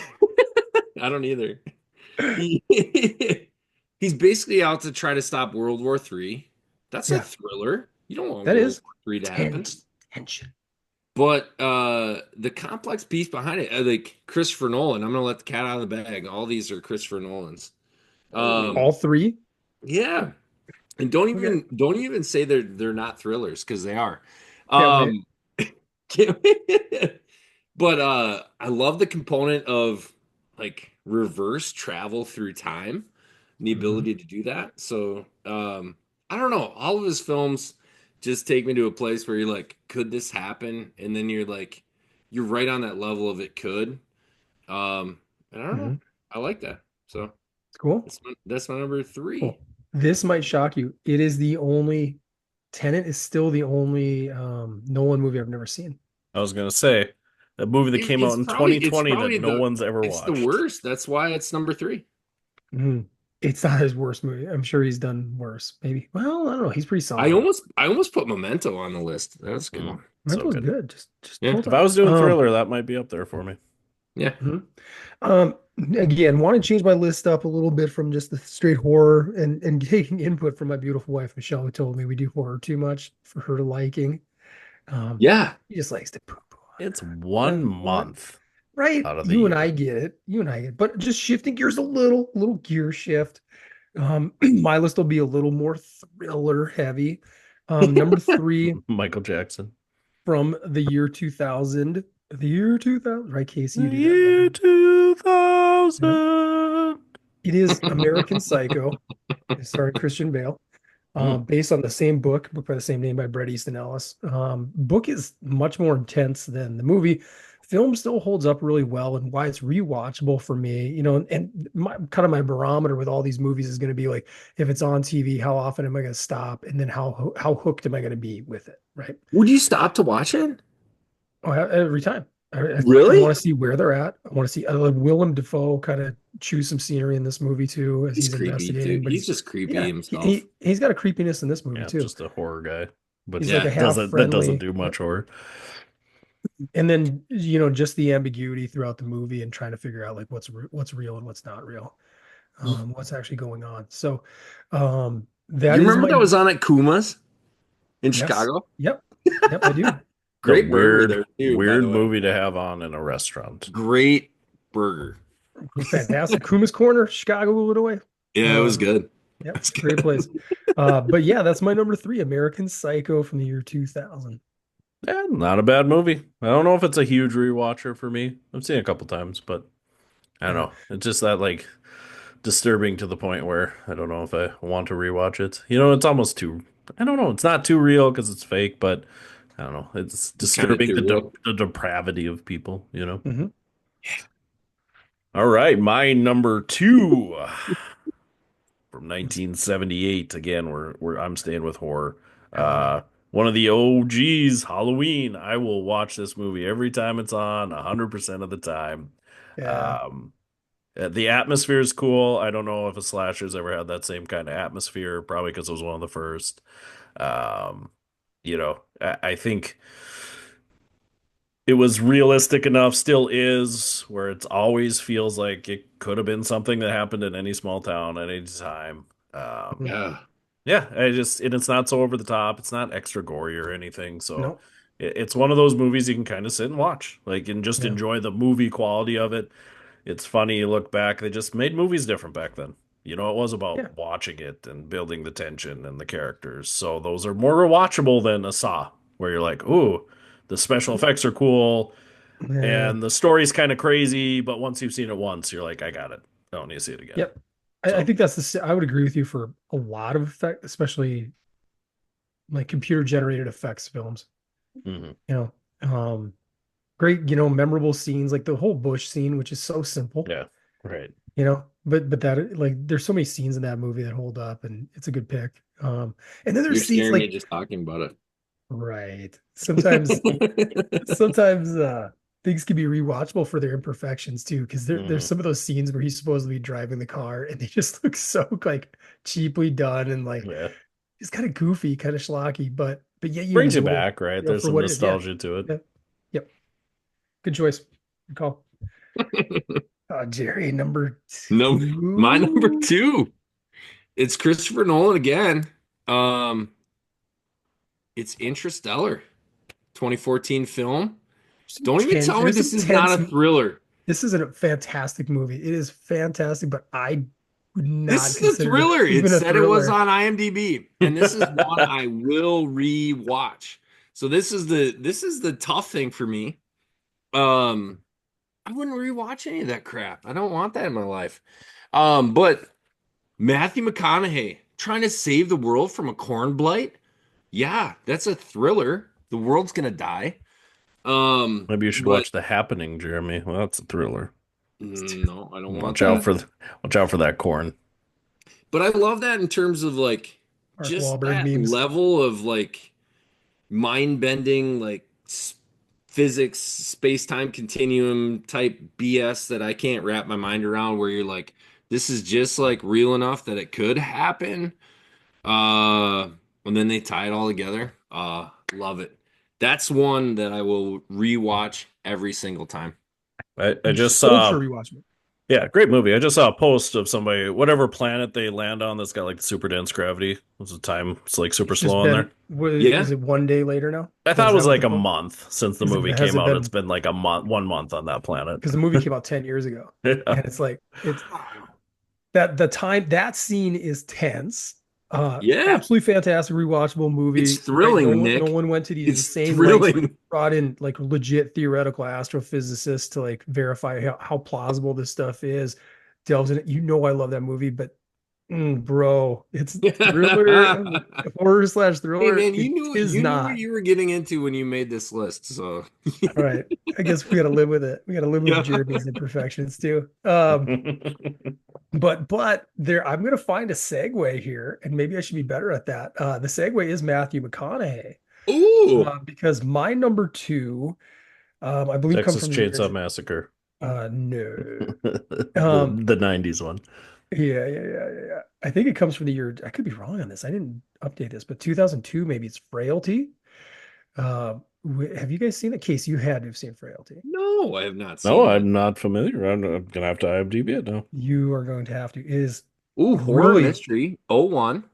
I don't either. He, he's basically out to try to stop World War III. That's a Yeah, thriller. You don't want that World is War III to happen. tension. But the complex piece behind it, like Christopher Nolan, I'm gonna let the cat out of the bag. All these are Christopher Nolan's. Oh, All three? Yeah, and Okay. don't even say they're not thrillers because they are. Can't wait. Um, but I love the component of like reverse travel through time, and the Mhm. ability to do that. So I don't know. All of his films just take me to a place where you're like, could this happen? And then you're like, you're right on that level of it could. And I don't know. Mhm. I like that. So It's cool. that's my number three. Cool. This might shock you. It is the only Tenet is still the only Nolan movie I've never seen. I was gonna say that movie that came out in It's 2020 that probably no one's ever it's the watched. worst. That's why it's number three. Mhm. It's not his worst movie. I'm sure he's done worse. Maybe. Well, I don't know. He's pretty I solid. almost I almost put Memento on the list. That's a good Mm, one. so Mental's good. good. Just Yeah. hold If I on. was doing thriller, that might be up there for me. Yeah. Mhm. Um, Again, want to change my list up a little bit from just the straight horror and taking input from my beautiful wife Michelle, who told me we do horror too much for her liking. Yeah. She just likes to poo poo It's on one it. What? month Right? out of the You and I year. get it. You and I get it. But just shifting gears a little gear shift. My list will be a little more thriller heavy. Number three Michael Jackson. from the year 2000. The year 2000, right, Casey? You The do that year better. Yeah. 2000. It is American Psycho, starring Christian Bale, Mm. based on the same book by the same name by Bret Easton Ellis. Book is much more intense than the movie. Film still holds up really well, and why it's rewatchable for me, and my kind of my barometer with all these movies is going to be like, if it's on TV, how often am I going to stop, and then how hooked am I going to be with it, right? Would you stop to watch it? Oh, every time. I Really? want to see where they're at. I want to see like Willem Dafoe kind of chew some scenery in this movie too as He's he's creepy investigating. too. But He's he's just creepy yeah, himself. he's got a creepiness in this movie Yeah, too. just a horror guy. But He's like yeah, a half that doesn't friendly, do much horror. and then just the ambiguity throughout the movie and trying to figure out like what's real and what's not real, what's actually going on. So, that You is remember my that was on at Kuma's in yes, Chicago? yep, I do. It's a Great burger weird, there too, by weird the way. movie to have on in a restaurant. Great burger. Fantastic. Kuma's Corner, Chicago, Illinois. Yeah, it was Um, good. Yep, That's great good. place. But yeah, that's my number three, American Psycho from the year 2000. Yeah, not a bad movie. I don't know if it's a huge rewatcher for me. I've seen it a couple times, but I don't Yeah, know. It's just that like disturbing to the point where I don't know if I want to rewatch it. It's almost too, I don't know. It's not too real because it's fake, but I don't know. It's It's kind of disturbing too real. the depravity of people. hmm All right, my number two from 1978. Again, I'm staying with horror. hell yeah. Uh, One of the OGs, Halloween. I will watch this movie every time it's on, 100% of the time. Yeah. Um, the atmosphere is cool. I don't know if a slasher's ever had that same kind of atmosphere, probably because it was one of the first. Um, I think it was realistic enough, still is, where it always feels like it could have been something that happened in any small town at any time. Um, Mhm. Yeah. yeah, and it's not so over the top. It's not extra gory or anything. So No. it's one of those movies you can kind of sit and watch, like, and just Yeah. enjoy the movie quality of it. It's funny, you look back, they just made movies different back then. It was about Yeah. watching it and building the tension and the characters. So those are more rewatchable than a Saw, where you're like, ooh, the special effects are cool Yeah. and the story's kind of crazy, but once you've seen it once, you're like, I got it. I don't need to see it again. Yep. I So, think I would agree with you for a lot of effect, especially like computer generated effects films. mhm. You um, great, memorable scenes like the whole bush scene, which is so simple, Yeah, right. but that like there's so many scenes in that movie that hold up and it's a good pick. And then You're there's scenes scaring me like just talking about right. Sometimes it. sometimes things can be rewatchable for their imperfections too, because there's Mhm. some of those scenes where he's supposed to be driving the car and they just look so like cheaply done and like Yeah. it's kind of goofy, kind of schlocky, but yet you Brings you enjoy it, back, right? There's for some what it is. Yeah. nostalgia to it. Yeah. Yep. Good choice. Good call. Jerry, number No, my number two. two. It's Christopher Nolan again. Um, it's Interstellar, 2014 film. Don't even tell me There's this some is not tense. a thriller. This is a fantastic movie. It is fantastic, but I would This not is a consider it thriller. It even a said it was thriller. on IMDb, and this is one I will re-watch. So this is the tough thing for me. Um, I wouldn't rewatch any of that crap. I don't want that in my life. But Matthew McConaughey trying to save the world from a corn blight. Yeah, that's a thriller. The world's gonna die. Maybe you should But watch The Happening, Jeremy. Well, that's a thriller. no, I don't want Watch out that. for watch out for that corn. But I love that in terms of like Mark just Wahlberg that memes. level of like mind bending, like physics, space time continuum type BS that I can't wrap my mind around. Where you're like, This is just like real enough that it could happen. Uh, and then they tie it all together. Love it. That's one that I will rewatch every single time. I You just should ultra saw, rewatch it. yeah, great movie. I just saw a post of somebody, whatever planet they land on that's got like super dense gravity. What's the time? It's like super It's just slow on there. been, what, Yeah. is it one day later now? I thought Is it that was what the like a quote? month since the Is it, movie has came it out. It's been, been like a month, 1 month on that planet. because the movie came out 10 years ago. Yeah. And it's like, it's that the time that scene is tense. Yeah. Absolutely fantastic, rewatchable It's movie, right? thrilling, No Nick. one went to these It's insane lengths where they thrilling. brought in like legit theoretical astrophysicists to like verify how plausible this stuff is. Delves in it. You know I love that movie, but bro, it's thriller, horror slash Hey thriller. man, It is you knew what not. you were getting into when you made this list. So All right. I guess we gotta live with it. We gotta live with yeah. Jeremy's imperfections too. But there, I'm gonna find a segue here, and maybe I should be better at that. The segue is Matthew McConaughey, Ooh. because my number two, I believe, comes Texas from the year. Chainsaw Massacre. No, The um, the 90s one. yeah. I think it comes from the year. I could be wrong on this. I didn't update this, but 2002, maybe it's Frailty. Have you guys seen it? Case, you had to have seen Frailty. No, I have not No, seen that. I'm not familiar. I'm gonna have to IMDb it now. You are going to have to. It is Ooh, horror really. mystery. Oh one.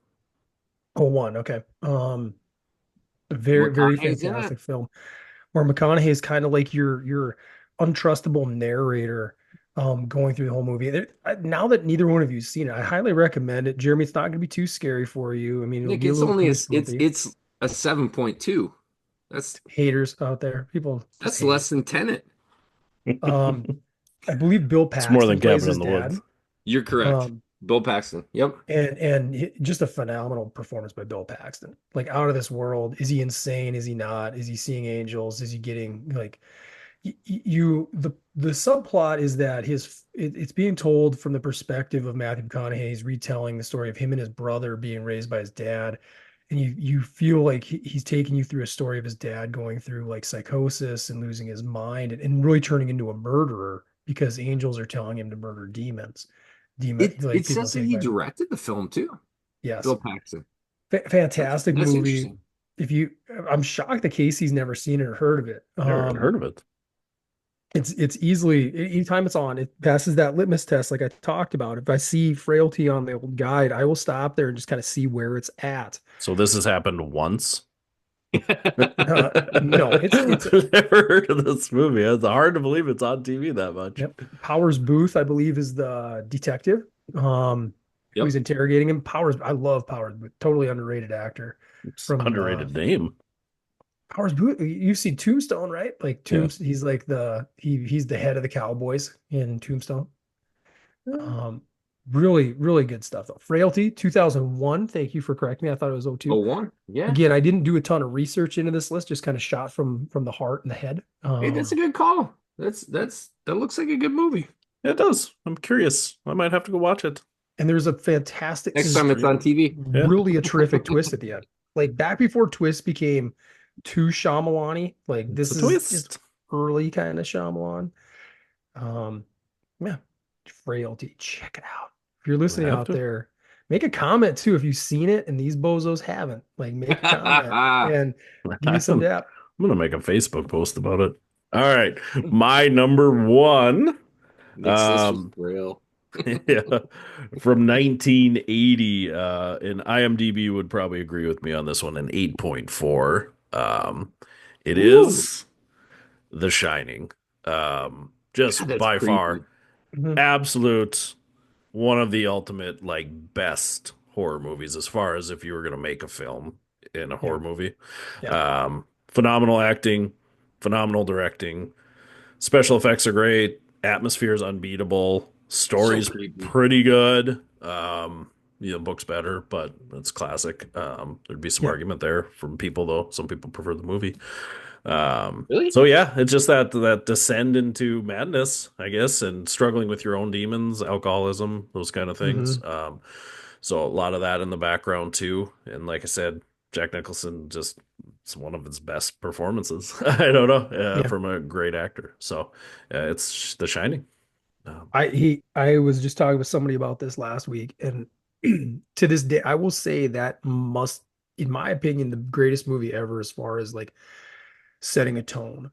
Oh, one. Okay. Very McConaughey's in it. fantastic film where McConaughey is kind of like your untrustable narrator, going through the whole movie. Now that neither one of you've seen it, I highly recommend it. Jeremy, it's not going to be too scary for you. I mean, it'll Nick, be a it's little only a goosebumpy. it's a 7.2. That's Haters out there, people just that's hate. less than Tenet. Um, I believe Bill It's more Paxton than plays Cabin in his the Woods. dad. You're correct. Um, Bill Paxton. Yep. just a phenomenal performance by Bill Paxton. Like out of this world. Is he insane? Is he not? Is he seeing angels? Is he getting like the subplot is that it's being told from the perspective of Matthew McConaughey. He's retelling the story of him and his brother being raised by his dad, and you feel like he's taking you through a story of his dad going through like psychosis and losing his mind, and really turning into a murderer because angels are telling him to murder demon like It people says that taken he by. directed the film too. Yes, Bill Paxton. fantastic That's movie. interesting. If you, I'm shocked that Casey's never seen it or heard of it. Never even heard of it. It's easily, anytime it's on, it passes that litmus test like I talked about. If I see frailty on the old guide, I will stop there and just kind of see where it's at. So this has happened once. No, it's Never heard of this movie. It's hard to believe it's on TV that much. yep. Powers Booth, I believe, is the detective Yep. who's interrogating him. Powers, I love Powers Booth, totally underrated actor It's from underrated name. Powers Booth. You've seen Tombstone, right? Like Yeah. He's like he's the head of the Cowboys in Tombstone. Um, really good stuff though. Frailty 2001. Thank you for correcting me. I thought it was Oh, 02. one. Yeah. Again, I didn't do a ton of research into this list, just kind of shot from the heart and the head. Hey, that's a good call. That looks like a good movie. Yeah, it does. I'm curious. I might have to go watch it. And there's a fantastic, Next time it's on TV. Yeah. really a terrific twist at the end. Like back before twists became too Shyamalan-y, like It's this a is just twist. early kind of Shyamalan. Um, yeah, Frailty. Check it out. If you're I listening have out to. there, make a comment too if you've seen it and these bozos haven't. Like, make a comment and give me some I'm dap. gonna make a Facebook post about it. All right. My number one. Nick's list was Um, real. yeah, from 1980, and IMDb would probably agree with me on this one, an 8.4. It Ooh, is The Shining. Just God, that's by far, creepy. Mhm. absolute one of the ultimate like best horror movies as far as if you were gonna make a film in a Yeah, horror movie. yeah. Phenomenal acting, phenomenal directing. Special effects are great. Atmosphere is unbeatable. So Story's creepy. pretty good. Book's better, but it's classic. There'd be some Yeah. argument there from people, though. Some people prefer the movie. Really? So yeah, it's just that descend into madness, I guess, and struggling with your own demons, alcoholism, those kind of things. Hmm. So a lot of that in the background too. And like I said, Jack Nicholson just it's one of his best performances. I don't know, Yeah. from a great actor. So it's The Shining. Um, I was just talking with somebody about this last week, and to this day, I will say that must, in my opinion, the greatest movie ever as far as like setting a tone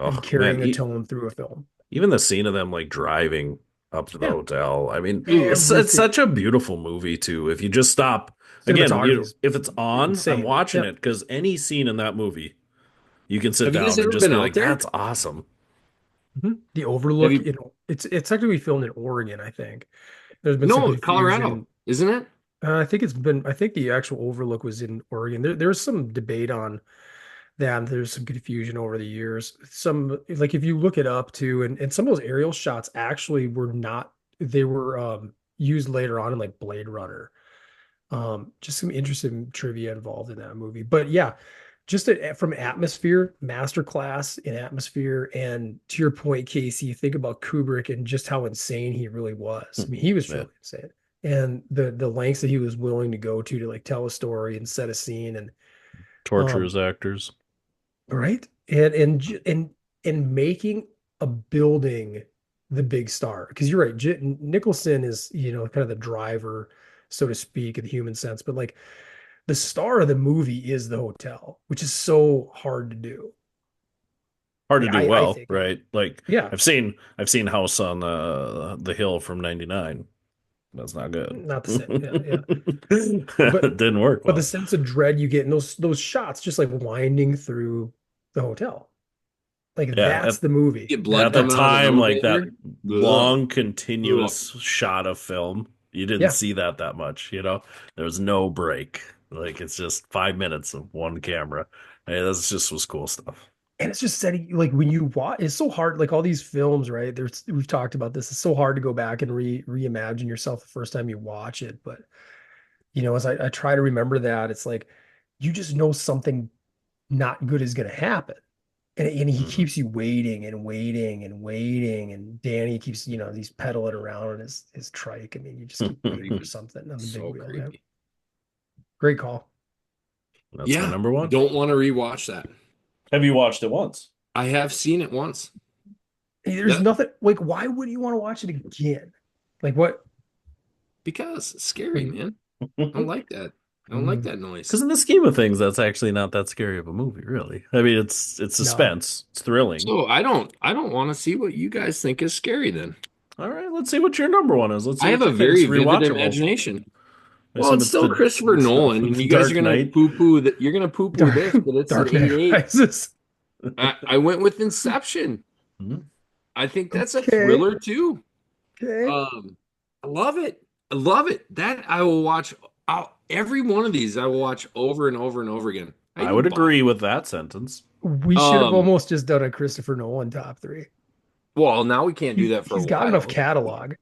and oh man, carrying a tone through a film. even the scene of them like driving up to the Yeah, hotel. I mean, it's everything. such a beautiful movie too. If you just stop again, Cinematography is if it's on, I'm insane. watching Yep. it because any scene in that movie, you can sit Have you guys down and ever just been be out like, there? "That's awesome." The Have Overlook, you? it's actually filmed in Oregon, I think. There's been some No, Colorado, confusion. isn't it? I think the actual Overlook was in Oregon. There's some debate on that. There's some confusion over the years. Some, like if you look it up too, and some of those aerial shots actually were not, they were used later on in like Blade Runner. Just some interesting trivia involved in that movie. But yeah, just from atmosphere, masterclass in atmosphere. And to your point, Casey, you think about Kubrick and just how insane he really was. I mean, he was Yeah. truly insane. And the lengths that he was willing to go to like tell a story and set a scene. And um Torturous actors. right. And making a building the big star. Because you're right, Nicholson is, kind of the driver, so to speak, in the human sense, but like the star of the movie is the hotel, which is so hard to do. Hard to Like do I well, think, right? Like yeah, I've seen House on the Hill from '99. That's not good. not the same. Yeah, yeah. But It didn't work but the well. sense of dread you get in those shots, just like winding through the hotel, like Yeah, that's the movie. Get blood at the That's coming out of the time, like that elevator. Ugh. long Ugh. continuous shot of film, you didn't yeah. see that much, you know? There was no break. Like it's just 5 minutes of one camera. Hey, that's just was cool stuff. And it's just setting like when you watch, it's so hard. Like all these films, right? We've talked about this. It's so hard to go back and reimagine yourself the first time you watch it. But as I try to remember that, it's like you just know something not good is going to happen. And he Mhm. keeps you waiting and waiting and waiting. And Danny keeps, he's pedaling around on his trike. I mean, you just keep waiting for something on the big So wheel. Yeah. creepy. Great call. That's my Yeah, number one. don't want to rewatch that. Have you watched it once? I have seen it once. Hey, there's That nothing like, why would you want to watch it again? Like what? because it's scary, Like, man. I don't like that. I don't like mm, that noise. Because in the scheme of things, that's actually not that scary of a movie, really. I mean, it's no. suspense, it's thrilling. So I don't want to see what you guys think is scary then. All right, let's see what your number one is. Let's see I have what a you think's very vivid rewatchable. imagination. I Well, assume it's still Christopher Nolan, and it's you guys are Dark gonna Knight. poo-poo that you're gonna poo-poo Dark, this, but it's an Dark Knight 88. Rises. I went with Inception. Mhm. I think that's a Okay. thriller too. Okay. I love it. I love it. That I will watch every one of these I will watch over and over and over again. I I even would bought agree with that sentence. We should have um almost just done a Christopher Nolan top three. well, now we can't do that for a He's got enough while. catalog.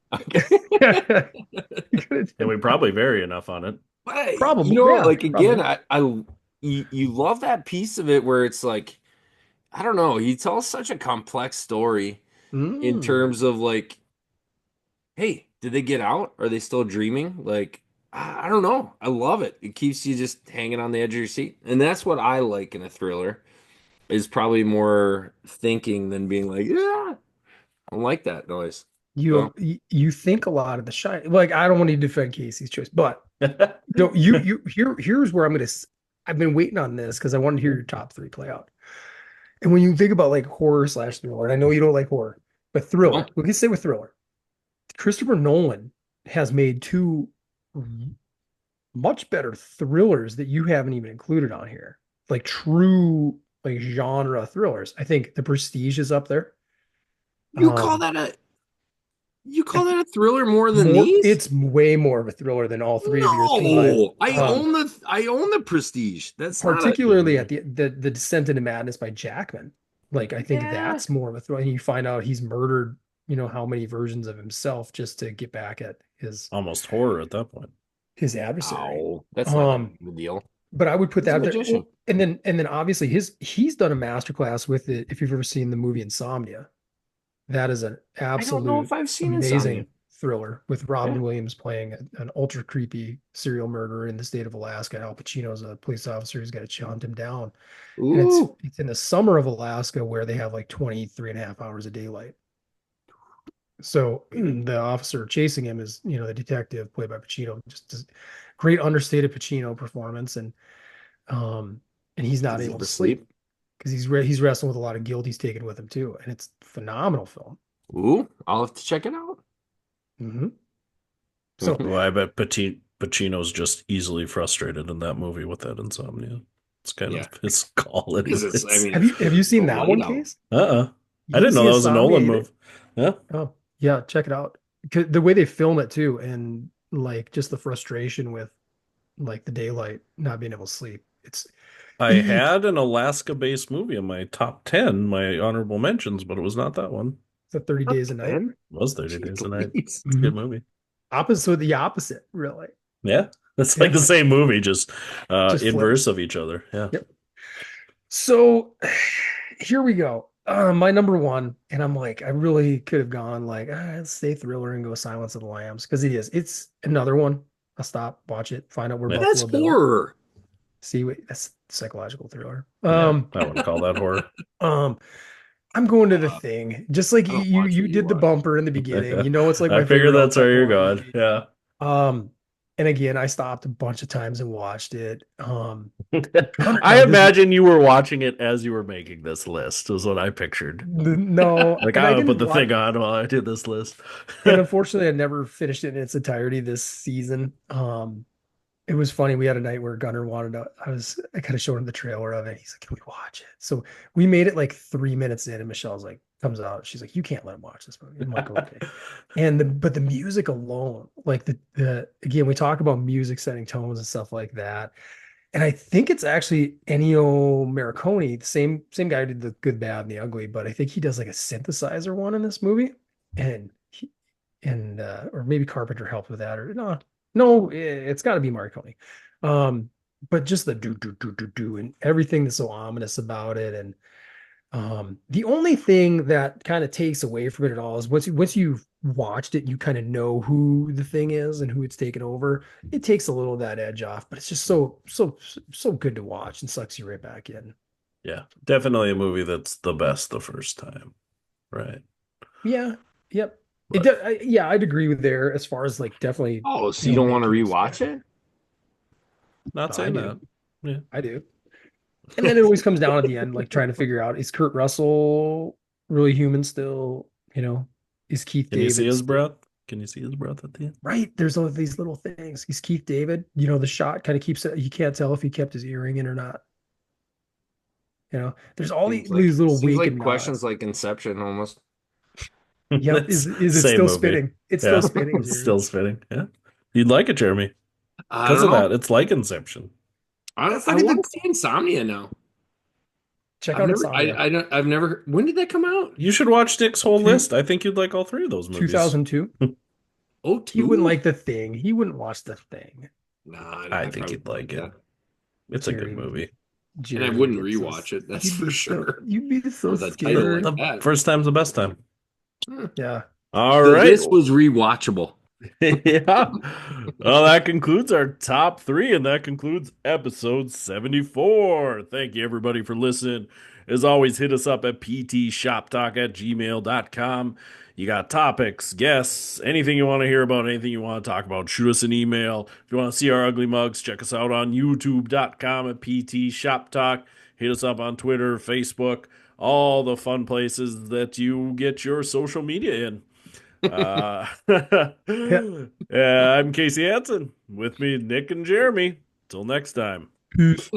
And we probably vary enough on it. But Probably, yeah, like again, probably. you love that piece of it where it's like, I don't know, he tells such a complex story in Mm. terms of like, hey, did they get out? Are they still dreaming? Like, I don't know. I love it. It keeps you just hanging on the edge of your seat. And that's what I like in a thriller, is probably more thinking than being like, yeah, I don't like that noise. So You think a lot of the shine. Like I don't want to defend Casey's choice, but here's where I've been waiting on this because I wanted to hear your top three play out. And when you think about like horror slash thriller, and I know you don't like horror, but no, thriller, we can say with thriller. Christopher Nolan has made two much better thrillers that you haven't even included on here. Like true like genre thrillers. I think The Prestige is up there. you call Um that a you call that a thriller more than more these? it's way more of a thriller than all three of yours combined. No, I own the Prestige. That's not a Particularly at the Descent into Madness by Jackman. Like I think yeah. that's more of a thriller. And you find out he's murdered, how many versions of himself just to get back at Almost horror at that point. his adversary. Oh, that's not that Um, big of a deal. but I would put He's a that there. magician. Oh, and then obviously he's done a masterclass with it. If you've ever seen the movie Insomnia, that is an I don't know absolute if I've seen Insomnia. amazing thriller with Yeah. Robin Williams playing an ultra creepy serial murderer in the state of Alaska. Al Pacino's a police officer who's got to hunt him down. And it's Ooh. it's in the summer of Alaska where they have like 23 and a half hours of daylight. So the officer chasing him is, the detective played by Pacino. Just does great understated Pacino performance, um, and he's not Does he able to ever sleep sleep? because he's wrestling with a lot of guilt he's taken with him too, and it's a phenomenal film. Ooh, I'll have to check it out. Hmm. So Well, I bet Pacino's just easily frustrated in that movie with that insomnia. It's kind of Yeah, his call because it's, I anyways. mean, have you it's a seen that light one, out. Case? Uh-uh. You I didn't didn't know see that was a Insomnia Nolan either? move. Yeah. Oh, yeah, check it out. 'Cause the way they film it too, and like just the frustration with like the daylight, not being able to sleep. I You, had an Alaska-based movie in my top 10, my honorable mentions, but it was not that one. it's a 30 Up days a night. 10? It was 30 Jeez Days a Night. Louise. It's a good Mhm. movie. Opposite, the opposite, really. Yeah. It's like Yeah, the same movie, just just inverse flips. of each other. Yeah. Yep. So here we go. My number one, and I'm like, I really could have gone like, let's stay thriller and go Silence of the Lambs because it is. It's another one. I'll stop, watch it, find out where Yeah. That's Buffalo Bill. horror. See, wait, that's psychological thriller. Yeah. I wouldn't call that horror. Um, I'm going to the Uh, thing. Just like I don't you, watch you what you did the watch. bumper in the beginning. It's like I my figured favorite that's outside where you're horror going. movie. Yeah. Um, and again, I stopped a bunch of times and watched it. Gunner, I now this is imagine you were watching it as you were making this list, is what I pictured. no, Like, and I'm I gonna put didn't the watch. thing on while I do this list. And unfortunately, I never finished it in its entirety this season. It was funny. We had a night where Gunner wanted to. I kind of showed him the trailer of it. He's like, "Can we watch it?" So we made it like 3 minutes in, and Michelle's like, comes out. She's like, "You can't let him watch this movie." I'm like, "Okay." And but the music alone, like the again, we talk about music setting tones and stuff like that. And I think it's actually Ennio Morricone, the same guy who did the Good, Bad, and the Ugly, but I think he does like a synthesizer one in this movie, and or maybe Carpenter helped with that, or no, it's got to be Morricone. Um, but just the do and everything that's so ominous about it, and the only thing that kind of takes away from it at all is once you've watched it, you kind of know who the thing is and who it's taken over. It takes a little of that edge off, but it's just so good to watch and sucks you right back in. Yeah, definitely a movie that's the best the first time, right? Yeah, yep. But Yeah, I'd agree with there as far as like definitely, Oh, so you don't want to makings. Yeah, rewatch it? not no, I saying do, that. Yeah. I do. And then it always comes down at the end, like trying to figure out is Kurt Russell really human still? Is Keith Can you see David his still breath? Can you see his breath at the end? right? There's all these little things. He's Keith David. The shot kind of keeps it. You can't tell if he kept his earring in or not. There's all these little Seems wink like and nod. questions like Inception almost. Yep. It's Is it same still movie. spinning? It's still Yeah, spinning, it's Jeremy. still spinning. Yeah, you'd like it, Jeremy, I because don't of know. that. It's like Inception. That's I not even want to see Insomnia now. check out Insomnia. I've never. When did that come out? You should watch Nick's whole Two, list. I think you'd like all three of those movies. 2002. Oh, He wouldn't two? like the thing. He wouldn't watch the thing. Nah, I I think probably you'd wouldn't like like it. that. It's a good Jeremy, movie. And I Jeremy, wouldn't rewatch it, that's for sure. you'd be so With a title scared. like The that. first time's the best time. Hmm. Yeah. All The right. list was rewatchable. Yeah. Well, that concludes our top three, and that concludes episode 74. Thank you, everybody, for listening. As always, hit us up at ptshoptalk@gmail.com. You got topics, guests, anything you want to hear about, anything you want to talk about, shoot us an email. If you want to see our ugly mugs, check us out on youtube.com at ptshoptalk. Hit us up on Twitter, Facebook, all the fun places that you get your social media in. Yeah. I'm Casey Hansen. With me, Nick and Jeremy. Till next time. Peace.